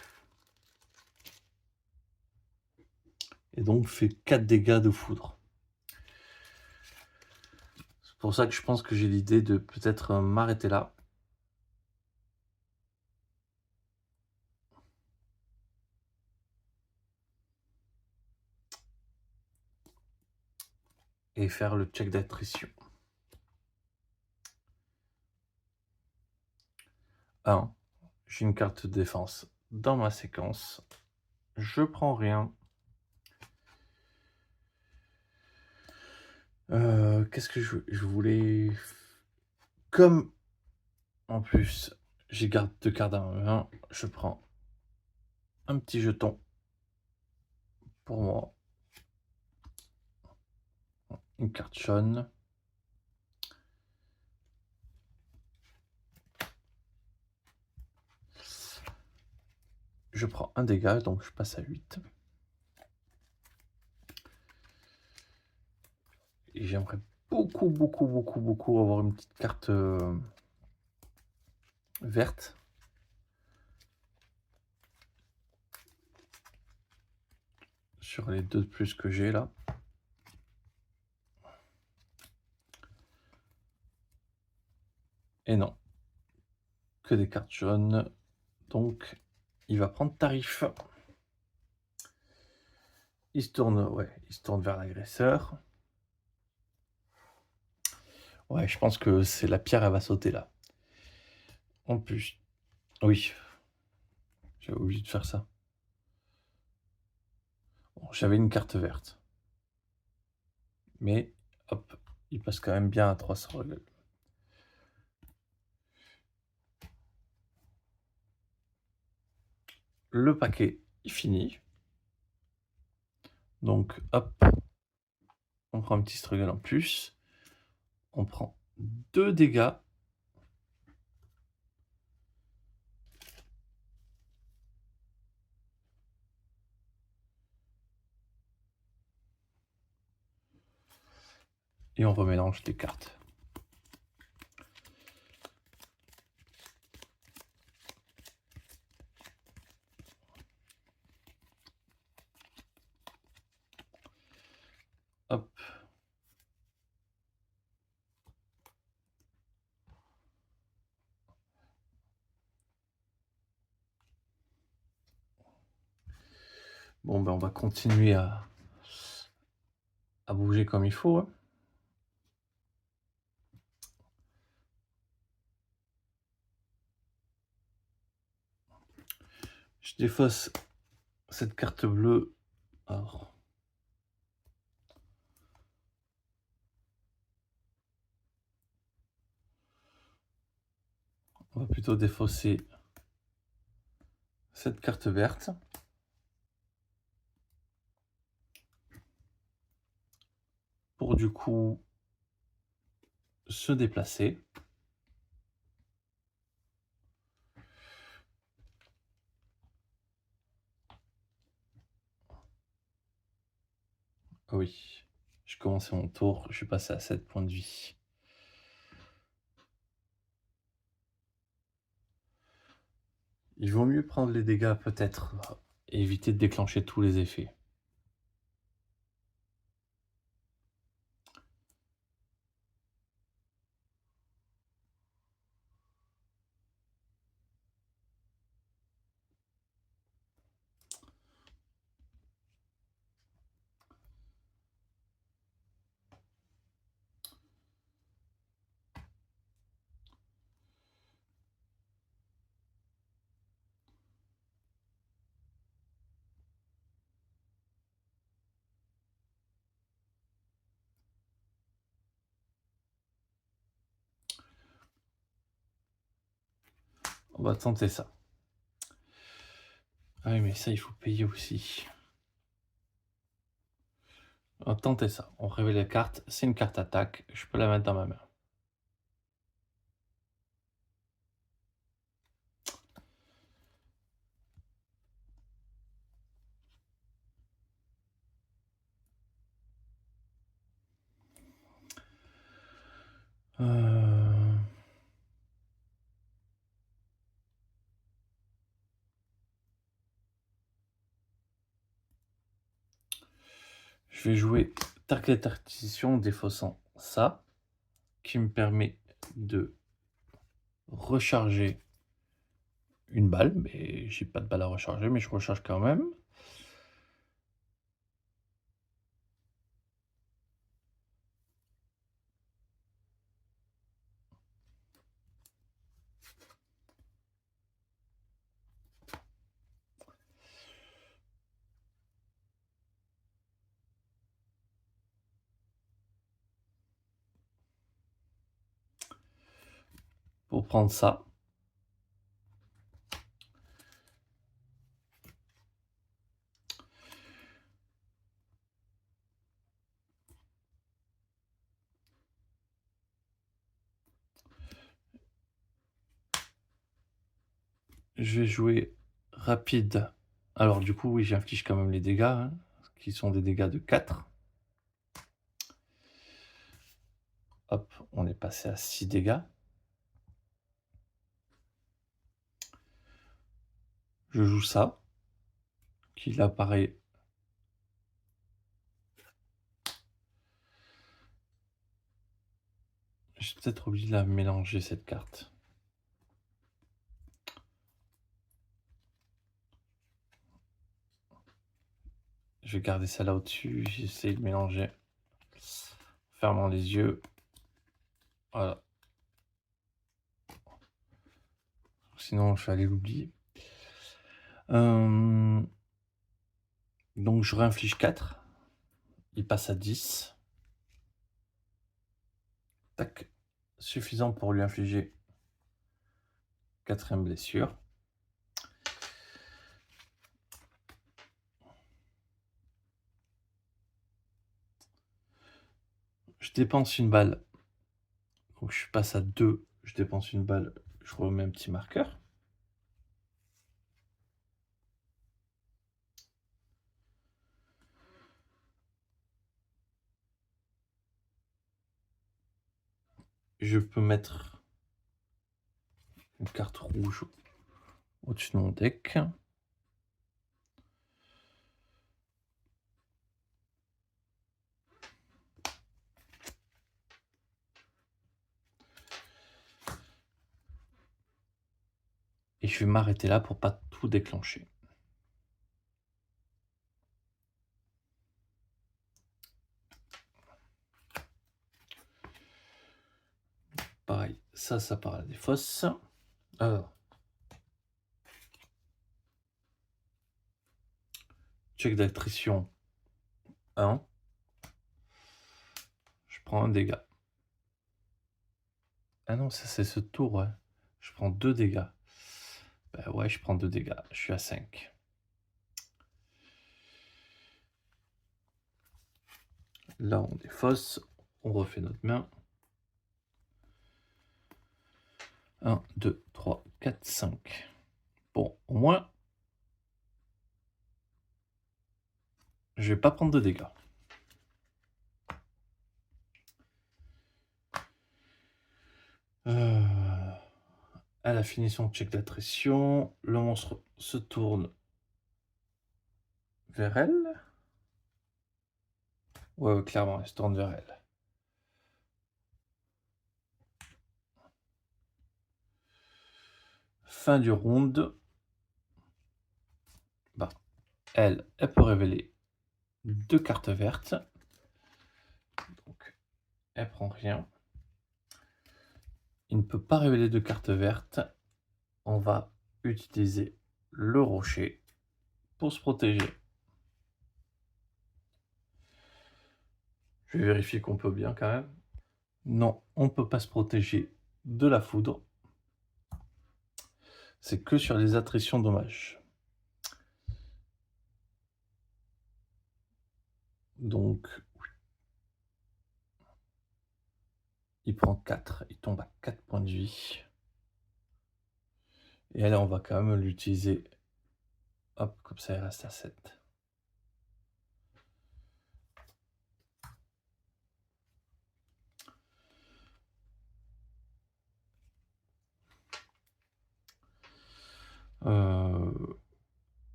Speaker 1: Et donc fait 4 dégâts de foudre. C'est pour ça que je pense que j'ai l'idée de peut-être m'arrêter là. Et faire le check d'attrition. 1. J'ai une carte de défense dans ma séquence. Je prends rien. Qu'est-ce que je voulais... Comme, en plus, j'ai garde 2 cartes dans ma main, je prends un petit jeton pour moi. Une carte jaune. Je prends un dégât, donc je passe à 8. Et j'aimerais beaucoup avoir une petite carte verte. Sur les 2 de plus que j'ai là. Et non. Que des cartes jaunes. Donc, il va prendre tarif. Il se tourne, ouais, il se tourne vers l'agresseur. Ouais, je pense que c'est la pierre, elle va sauter là. En plus, oui, j'avais oublié de faire ça. Bon, j'avais une carte verte. Mais, hop, il passe quand même bien à 300 regrets. Le paquet, il finit. Donc, hop, on prend un petit struggle en plus. On prend 2 dégâts. Et on remélange les cartes. Hop. Bon, ben on va continuer à bouger comme il faut, hein. Je défausse cette carte bleue. Alors, on va plutôt défausser cette carte verte. Pour du coup se déplacer. Ah oui, je commençais mon tour, je suis passé à 7 points de vie. Il vaut mieux prendre les dégâts peut-être et éviter de déclencher tous les effets. On va tenter ça. Ah oui, mais ça, il faut payer aussi. On va tenter ça. On révèle la carte, c'est une carte attaque, je peux la mettre dans ma main. Heu, je vais jouer target acquisition défaussant ça, qui me permet de recharger une balle, mais j'ai pas de balle à recharger, mais je recharge quand même. Pour prendre ça. Je vais jouer rapide. Alors du coup, oui, j'inflige quand même les dégâts, hein, qui sont des dégâts de 4. Hop, on est passé à 6 dégâts. Je joue ça, qui apparaît. J'ai peut-être oublié de la mélanger cette carte. Je vais garder ça là au-dessus, j'essaie de mélanger. Fermant les yeux. Voilà. Sinon, je vais aller l'oublier. Donc je réinflige 4. Il passe à 10. Tac. Suffisant pour lui infliger 4e blessure. Je dépense une balle. Donc je passe à 2. Je dépense une balle. Je remets un petit marqueur. Je peux mettre une carte rouge au-dessus de mon deck. Et je vais m'arrêter là pour pas tout déclencher. Pareil, ça part à la défausse. Alors, check d'attrition 1. Je prends un dégât. Ah non, ça c'est ce tour, ouais. Je prends 2 dégâts. Bah ouais, je prends 2 dégâts. Je suis à 5. Là, on défausse. On refait notre main. 1, 2, 3, 4, 5. Bon, au moins, je vais pas prendre de dégâts. À la finition, check d'attrition. Le monstre se tourne vers elle. Ouais, clairement, elle se tourne vers elle. Fin du round. Bah, elle peut révéler 2 cartes vertes. Donc, elle prend rien. Il ne peut pas révéler de cartes vertes. On va utiliser le rocher pour se protéger. Je vais vérifier qu'on peut bien quand même. Non, on ne peut pas se protéger de la foudre. C'est que sur les attritions dommages. Donc, il prend 4, il tombe à 4 points de vie. Et là, on va quand même l'utiliser. Hop, comme ça, il reste à 7.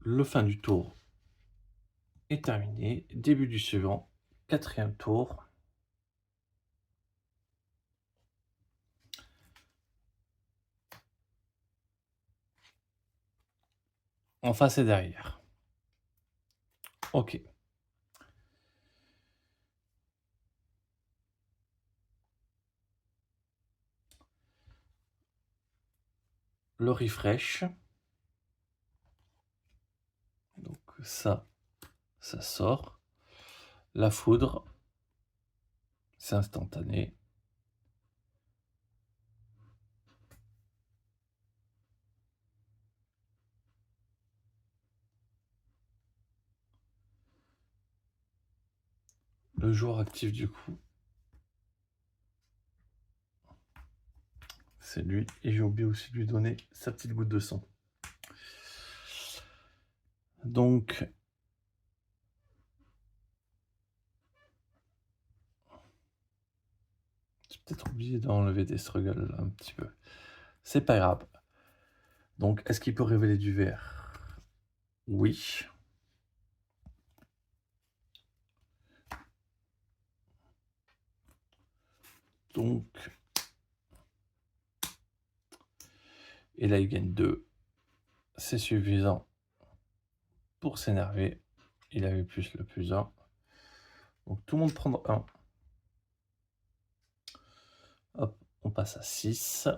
Speaker 1: Le fin du tour est terminé. Début du suivant, 4e tour. En face et derrière. Ok. Le refresh. Donc ça sort. La foudre, c'est instantané. Le joueur actif du coup, c'est lui. Et j'ai oublié aussi de lui donner sa petite goutte de sang. Donc, j'ai peut-être oublié d'enlever des struggles un petit peu. C'est pas grave. Donc, est-ce qu'il peut révéler du vert? Oui. Donc, et là, il gagne 2. C'est suffisant pour s'énerver. Il avait plus le plus 1. Donc, tout le monde prend 1. Hop, on passe à 6.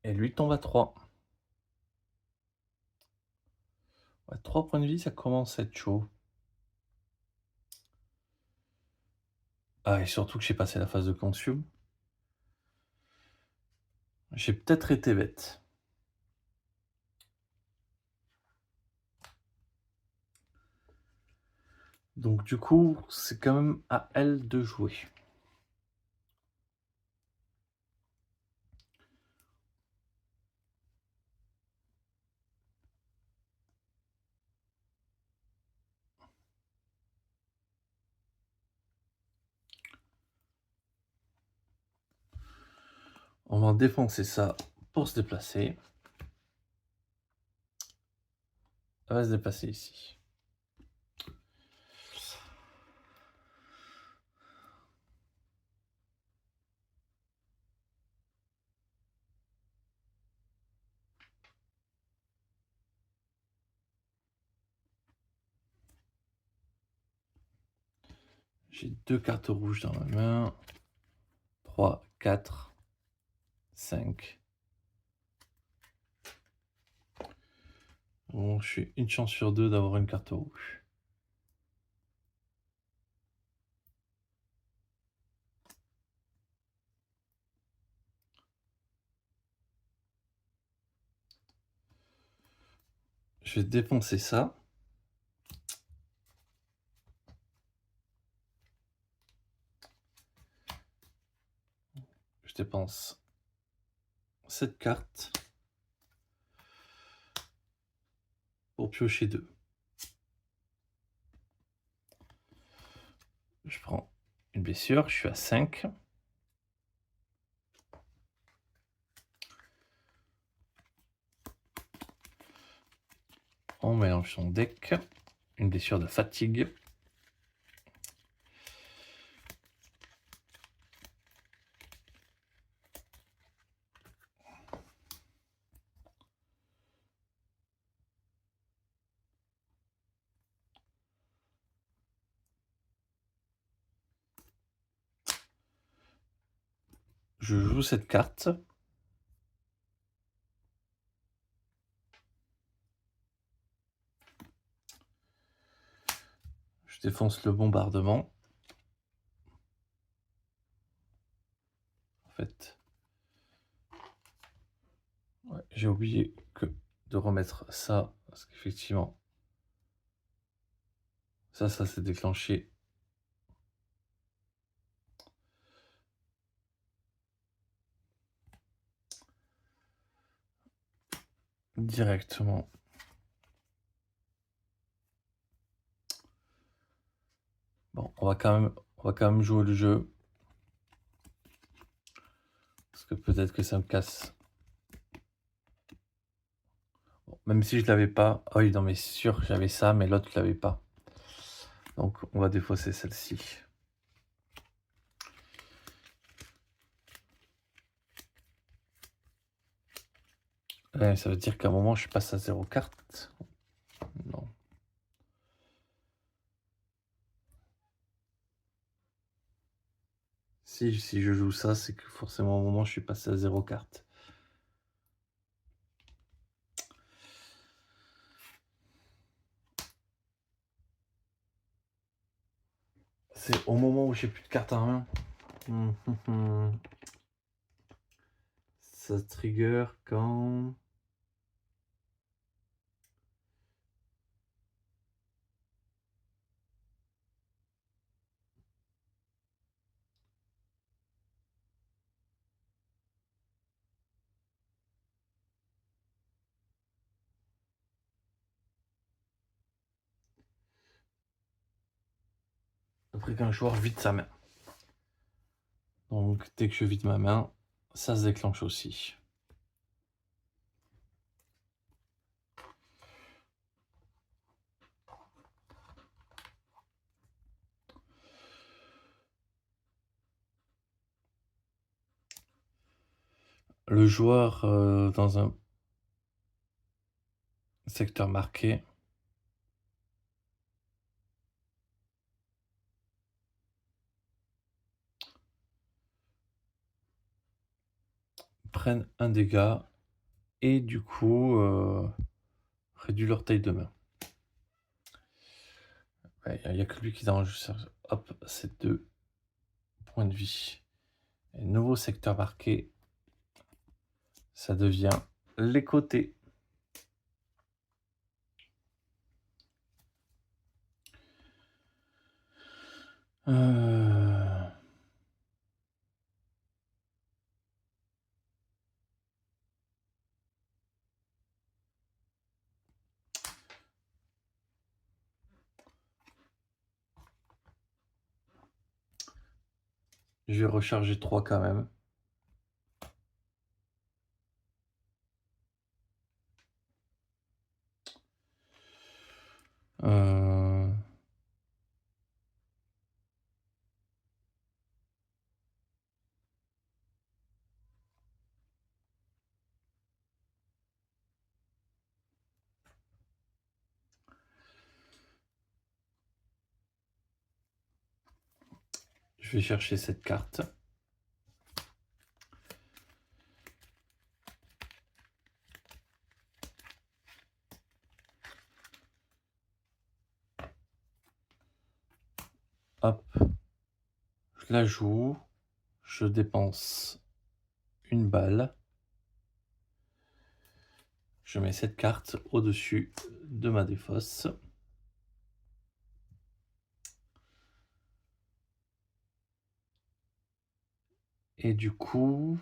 Speaker 1: Et lui tombe à 3. Ouais, 3 points de vie, ça commence à être chaud. Ah, et surtout que j'ai passé la phase de consume. J'ai peut-être été bête. Donc du coup, c'est quand même à elle de jouer. On va défoncer ça pour se déplacer. Elle va se déplacer ici. J'ai 2 cartes rouges dans ma main. 3, 4, 5. Bon, je suis une chance sur 2 d'avoir une carte rouge. Je vais dépenser ça. Je dépense cette carte pour piocher 2. Je prends une blessure, je suis à 5. On mélange son deck. Une blessure de fatigue. Je joue cette carte. Je défonce le bombardement. En fait, ouais, j'ai oublié de remettre ça, parce qu'effectivement, Ça s'est déclenché directement. Bon, on va quand même jouer le jeu. Parce que peut-être que ça me casse. Bon, même si je l'avais pas. Ah oui, non, mais sûr, j'avais ça, mais l'autre, je l'avais pas. Donc, on va défausser celle-ci. Ouais, ça veut dire qu'à un moment, je passe à 0 carte. Non. Si je joue ça, c'est que forcément, à un moment, je suis passé à 0 carte. C'est au moment où j'ai plus de cartes en main. Ça trigger quand... Après qu'un joueur vide sa main. Donc, dès que je vide ma main, ça se déclenche aussi. Le joueur dans un secteur marqué prennent un dégât et du coup réduit leur taille de main. Il n'y a que lui qui enregistre. Hop, c'est 2 points de vie. Et nouveau secteur marqué, ça devient les côtés. Je vais recharger 3 quand même. Je vais chercher cette carte. Hop, je la joue. Je dépense une balle. Je mets cette carte au-dessus de ma défausse. Et du coup,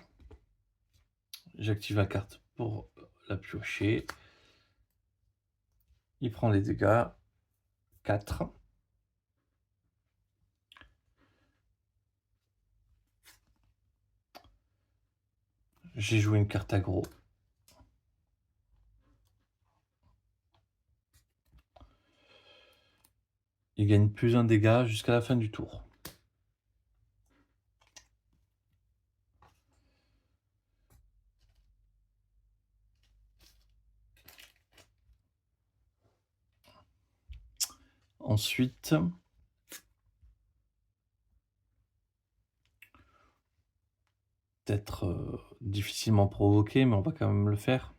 Speaker 1: j'active la carte pour la piocher. Il prend les dégâts. 4. J'ai joué une carte aggro. Il gagne plus un dégât jusqu'à la fin du tour. Ensuite, peut-être difficilement provoqué, mais on va quand même le faire.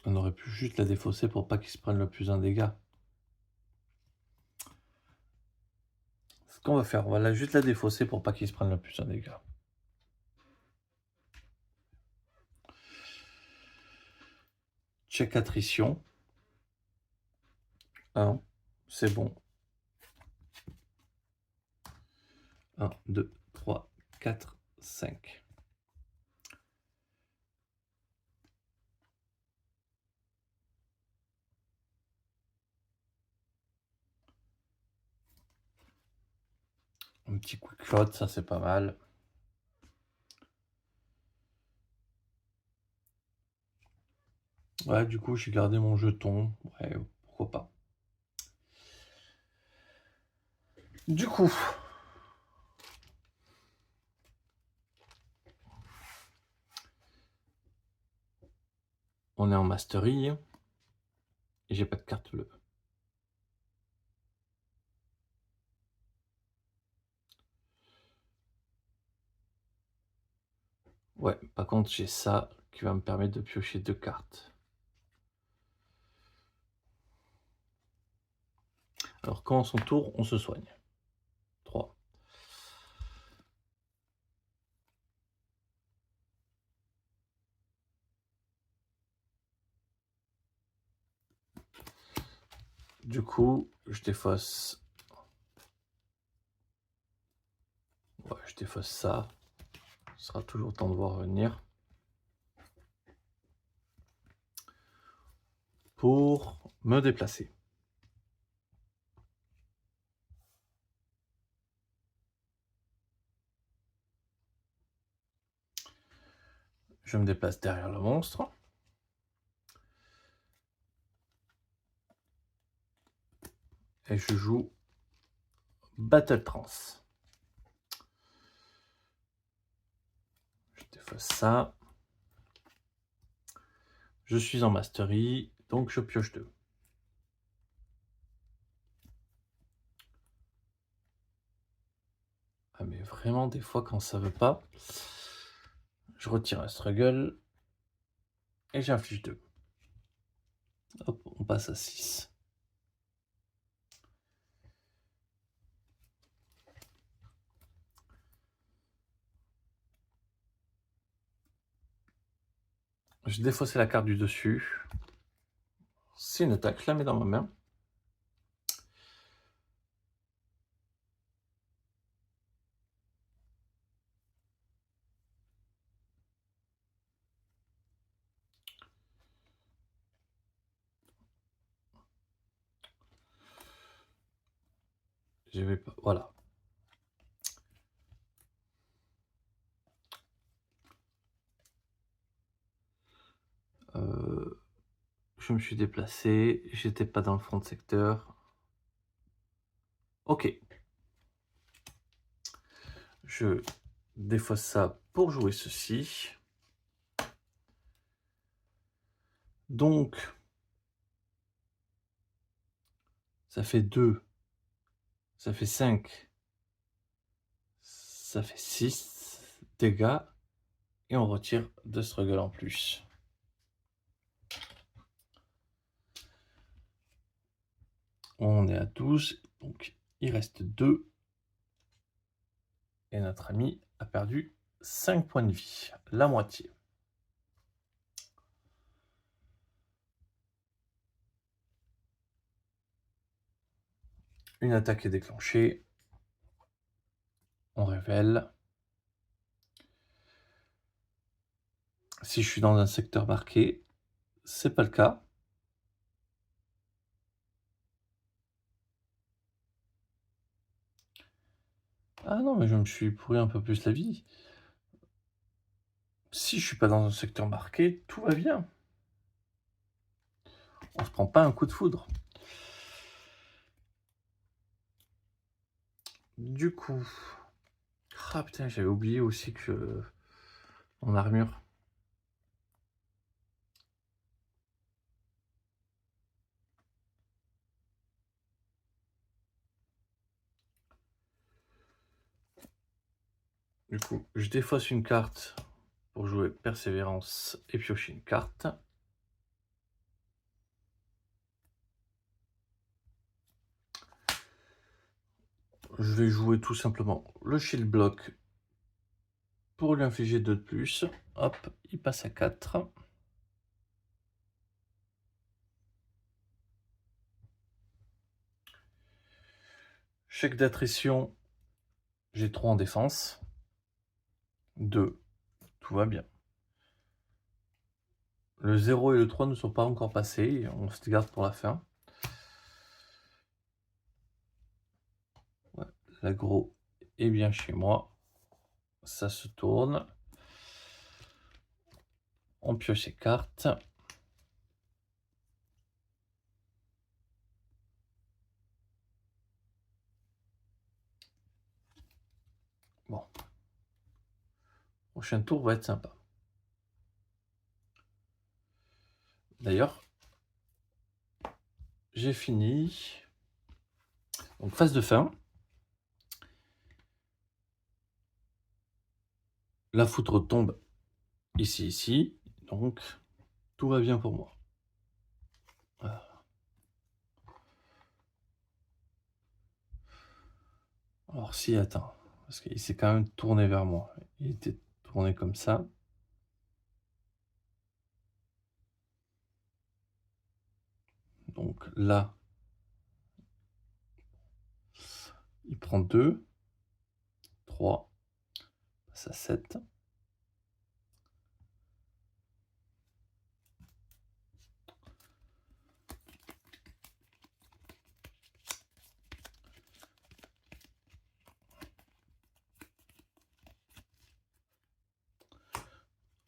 Speaker 1: On aurait pu juste la défausser pour pas qu'il se prenne le plus un dégât. qu'on va faire, on va juste la défausser pour pas qu'il se prenne le plus de dégâts. Check attrition. 1, c'est bon. 1, 2, 3, 4, 5. Un petit quick shot, ça c'est pas mal. Ouais, du coup, j'ai gardé mon jeton. Ouais, pourquoi pas. Du coup, on est en mastery. Et j'ai pas de carte bleue. Ouais, par contre, j'ai ça qui va me permettre de piocher 2 cartes. Alors, quand on son tour, on se soigne. 3. Du coup, je défausse. Ouais, je défausse ça. Ce sera toujours temps de voir venir. Pour me déplacer. Je me déplace derrière le monstre. Et je joue Battle Trance. Je défausse ça. Je suis en mastery, donc je pioche 2. Ah mais vraiment, des fois, quand ça veut pas, je retire un struggle et j'inflige 2. Hop, on passe à 6. Je défausse la carte du dessus. C'est une attaque, je la mets dans ma main. Je vais pas... Voilà. Je me suis déplacé, j'étais pas dans le front de secteur. Ok. Je défausse ça pour jouer ceci. Donc, ça fait 2, ça fait 5, ça fait 6 dégâts, et on retire 2 struggles en plus. On est à 12, donc il reste 2. Et notre ami a perdu 5 points de vie, la moitié. Une attaque est déclenchée. On révèle. Si je suis dans un secteur marqué, c'est pas le cas. Ah non, mais je me suis pourri un peu plus la vie. Si je suis pas dans un secteur marqué, tout va bien. On se prend pas un coup de foudre. Du coup... Ah putain, j'avais oublié aussi que... mon armure. Du coup, je défausse une carte pour jouer Persévérance et piocher une carte. je vais jouer tout simplement le shield block pour lui infliger 2 de plus. Hop, il passe à 4. Chèque d'attrition, j'ai 3 en défense. 2, tout va bien. Le 0 et le 3 ne sont pas encore passés, on se garde pour la fin. Ouais, l'aggro est bien chez moi. Ça se tourne. On pioche ses cartes. Bon. Prochain tour va être sympa. D'ailleurs, j'ai fini. Donc phase de fin. La foutre tombe ici. Donc tout va bien pour moi. Voilà. Alors si, attends. Parce qu'il s'est quand même tourné vers moi. Il était tourné comme ça. Donc là, il prend 2, 3, passe à 7.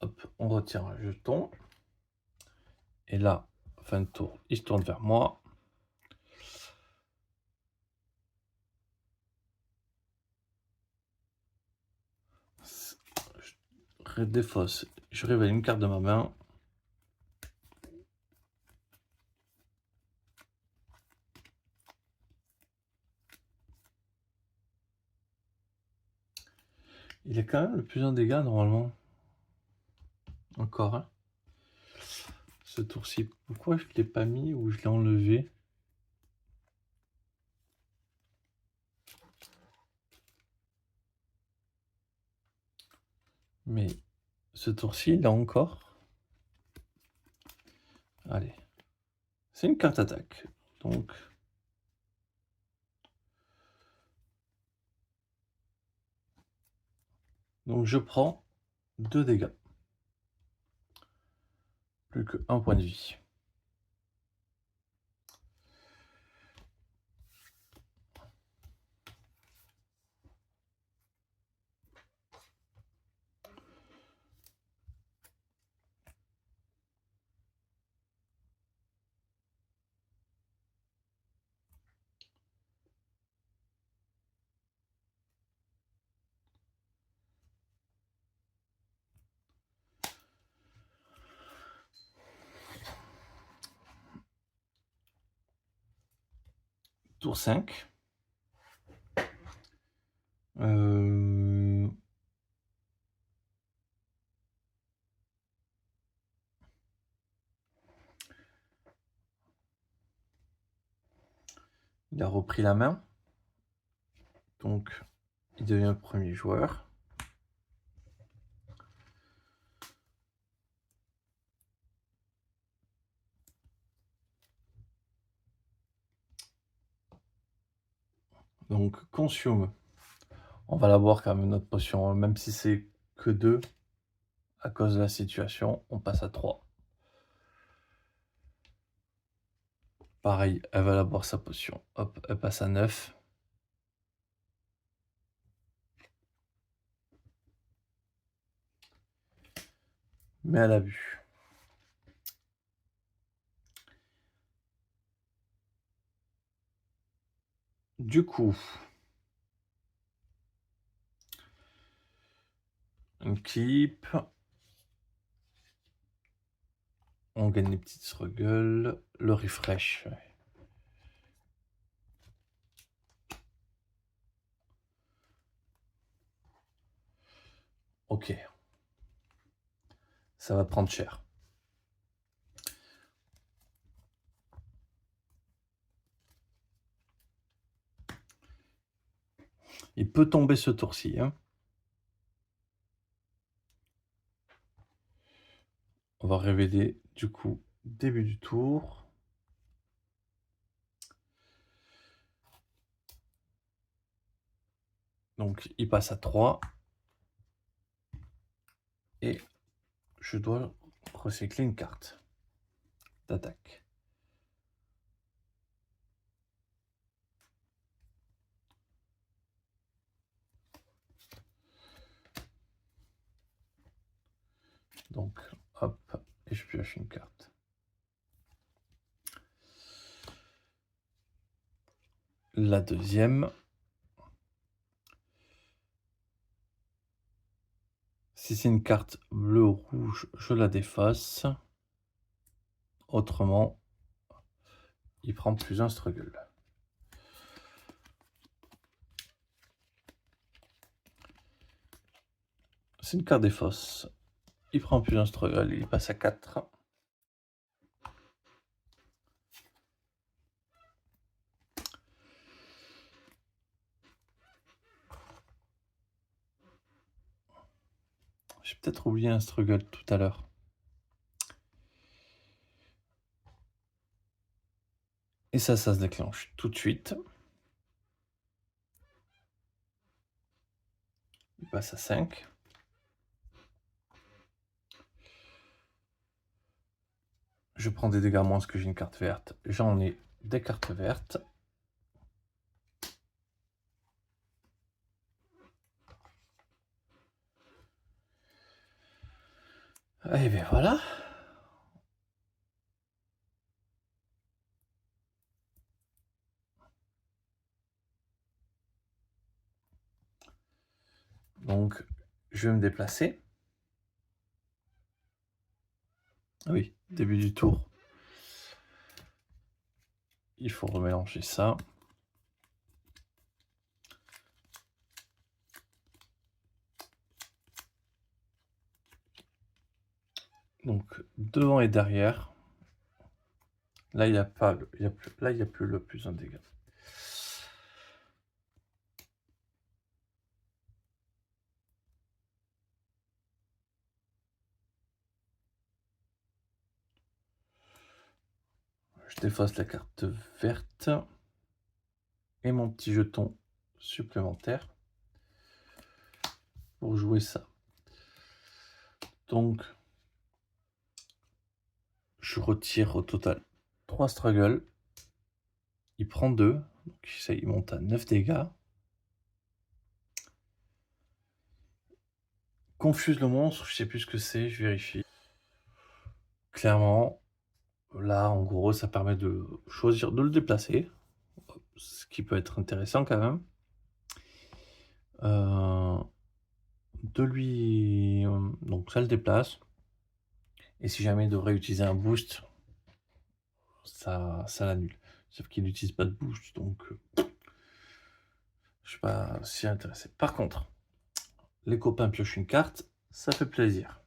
Speaker 1: Hop, on retire un jeton. Et là, fin de tour, il se tourne vers moi. Je défausse, je révèle une carte de ma main. Il est quand même le plus en dégâts normalement. Encore, hein. Ce tour-ci, pourquoi je ne l'ai pas mis ou je l'ai enlevé? Mais ce tour-ci, il a encore. Allez. C'est une carte attaque. Donc je prends 2 dégâts. Plus que 1 point de vie. Tour 5. Il a repris la main. Donc, il devient le premier joueur. Donc, consume. On va la boire quand même, notre potion. Même si c'est que 2, à cause de la situation, on passe à 3. Pareil, elle va la boire sa potion. Hop, elle passe à 9. Mais elle a bu. Du coup, une clip. On gagne les petites struggles. Le refresh. Ok. Ça va prendre cher. Il peut tomber ce tour-ci, hein. On va révéler du coup début du tour. Donc il passe à 3. Et je dois recycler une carte d'attaque. Donc hop, et je pioche une carte. La deuxième. Si c'est une carte bleue ou rouge, je la défausse. Autrement, il prend plus un struggle. C'est une carte des fosses. Il prend plus un struggle, il passe à 4. J'ai peut-être oublié un struggle tout à l'heure. Et ça se déclenche tout de suite. Il passe à 5. Je prends des dégâts moins parce que j'ai une carte verte. J'en ai des cartes vertes. Et bien voilà. Donc, je vais me déplacer. Oui, début du tour. Il faut remélanger ça. Donc, devant et derrière. Là, il n'y a pas, là, il n'y a plus le plus un dégât. Je défausse la carte verte et mon petit jeton supplémentaire pour jouer ça. Donc, je retire au total 3 struggles. Il prend 2, donc ça, il monte à 9 dégâts. Confuse le monstre, je sais plus ce que c'est, je vérifie. Clairement, là, en gros, ça permet de choisir de le déplacer, ce qui peut être intéressant quand même. De lui... donc ça le déplace. Et si jamais il devrait utiliser un boost, ça l'annule. Sauf qu'il n'utilise pas de boost, donc je suis pas si intéressé. Par contre, les copains piochent une carte, ça fait plaisir.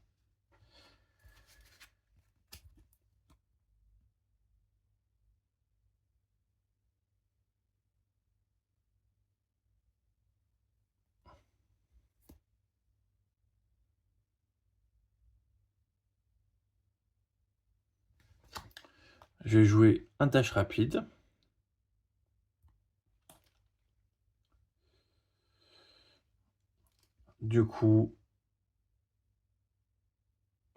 Speaker 1: Je vais jouer un dash rapide. Du coup,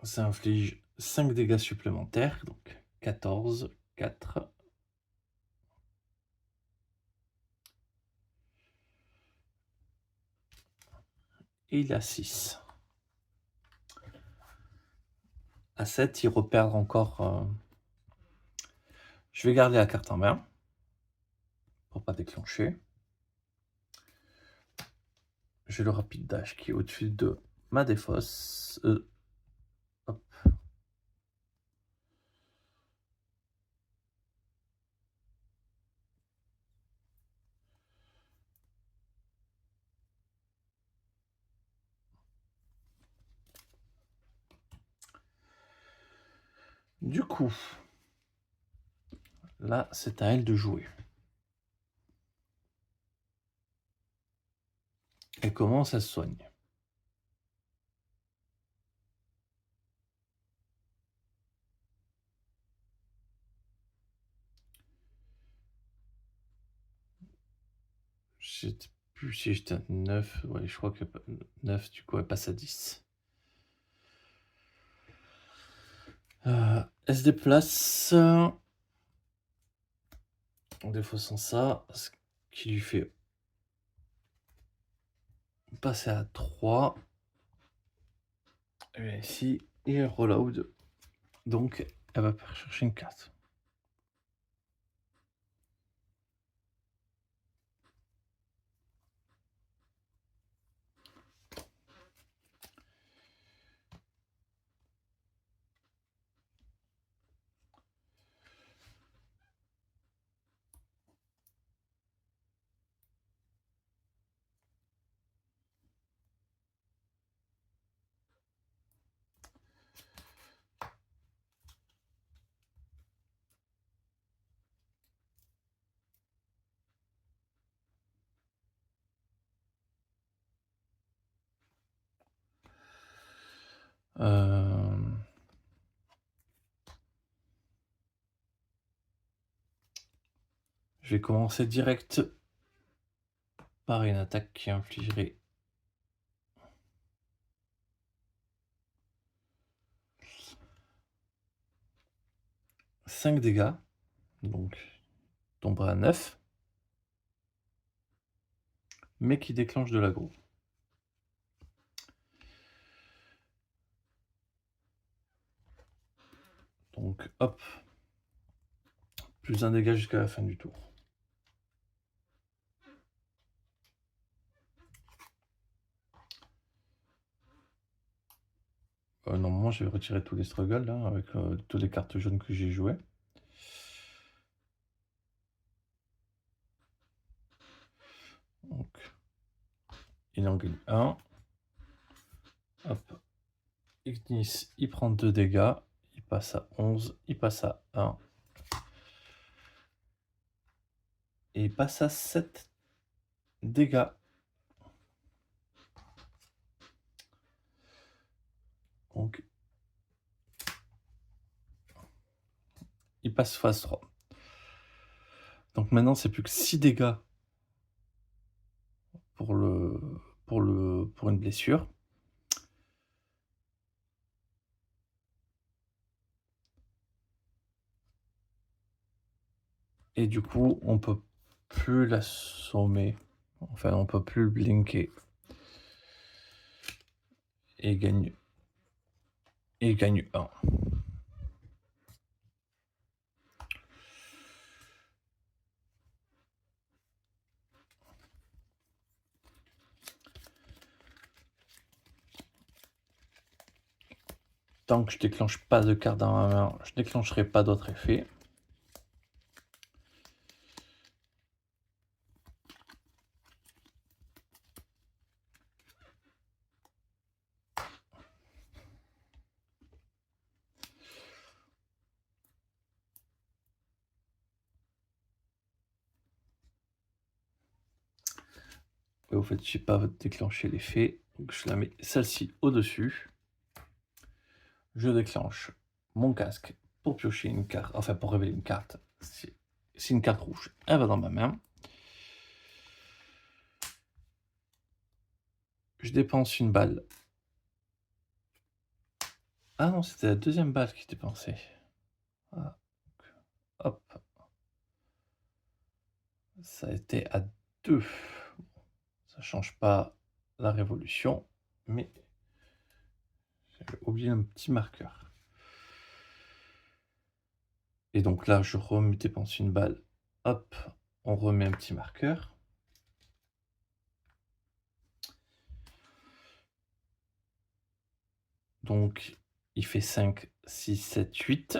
Speaker 1: ça inflige 5 dégâts supplémentaires, donc 14, 4. Et il a 6. À 7, il repère encore... Je vais garder la carte en main, pour pas déclencher. J'ai le rapide dash qui est au-dessus de ma défausse. Hop. Du coup, là, c'est à elle de jouer. Et comment ça se soigne? Je sais plus si j'étais à 9, ouais, je crois que 9, du coup, elle passe à 10. Elle se déplace en défaussant ça, ce qui lui fait passer à 3. Et ici, et reload. Donc, elle va chercher une carte. Je vais commencer direct par une attaque qui infligerait 5 dégâts, donc tombera à 9, mais qui déclenche de l'aggro. Donc hop, plus un dégât jusqu'à la fin du tour. Normalement, je vais retirer tous les struggles là, avec toutes les cartes jaunes que j'ai jouées. Donc, il en gagne 1. Hop. Ignis, il prend 2 dégâts. Il passe à 11. Il passe à 1. Et il passe à 7 dégâts. Donc, il passe phase 3. Donc maintenant, c'est plus que 6 dégâts pour une blessure. Et du coup, on peut plus l'assommer. Enfin, on peut plus le blinker. Et il gagne 1. Tant que je déclenche pas de carte dans ma main, je déclencherai pas d'autres effets. Et au fait, j'ai pas déclenché l'effet, donc je la mets celle-ci au-dessus. Je déclenche mon casque pour piocher une carte, enfin pour révéler une carte. C'est une carte rouge, elle va dans ma main. Je dépense une balle. Ah non, c'était la deuxième balle qui dépensait. Ah, hop. Ça a été à 2. Ça change pas la révolution, mais j'ai oublié un petit marqueur. Et donc là, je dépense une balle. Hop, on remet un petit marqueur. Donc, il fait 5, 6, 7, 8,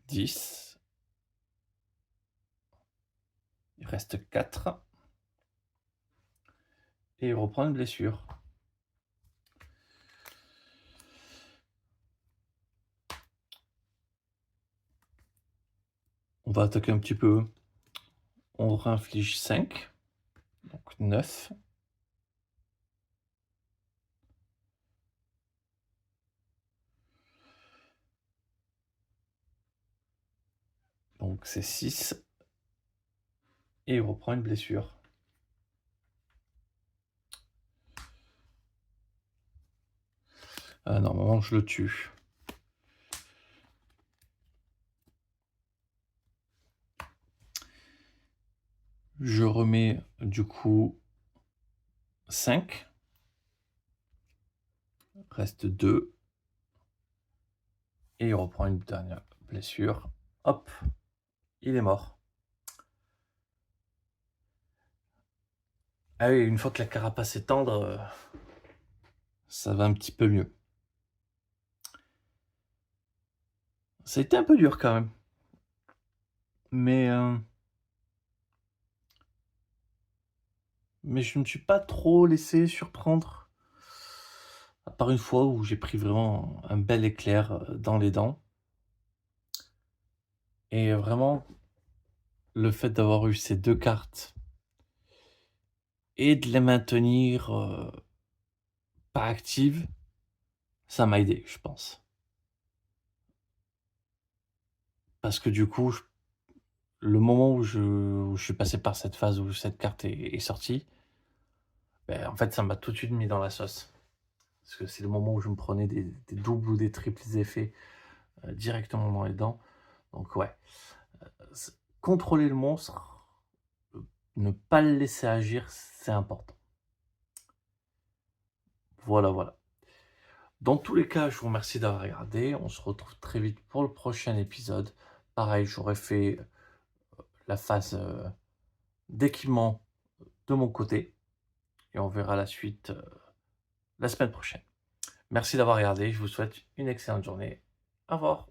Speaker 1: 10. Il reste 4. Et il reprend une blessure. On va attaquer un petit peu. On réinflige 5. Donc 9. Donc c'est 6. Et il reprend une blessure. Normalement, je le tue. Je remets du coup 5. Reste 2. Et il reprend une dernière blessure. Hop, il est mort. Ah oui, une fois que la carapace est tendre, ça va un petit peu mieux. Ça a été un peu dur quand même. Mais je ne me suis pas trop laissé surprendre. À part une fois où j'ai pris vraiment un bel éclair, dans les dents. Et vraiment, le fait d'avoir eu ces 2 cartes et de les maintenir, pas actives, ça m'a aidé, je pense. Parce que du coup, le moment où je suis passé par cette phase où cette carte est sortie, beh, en fait, ça m'a tout de suite mis dans la sauce. Parce que c'est le moment où je me prenais des doubles ou des triples effets, directement dans les dents. Donc ouais, contrôler le monstre, ne pas le laisser agir, c'est important. Voilà, voilà. Dans tous les cas, je vous remercie d'avoir regardé. On se retrouve très vite pour le prochain épisode. Pareil, j'aurais fait la phase, d'équipement de mon côté et on verra la suite, la semaine prochaine. Merci d'avoir regardé, je vous souhaite une excellente journée. Au revoir.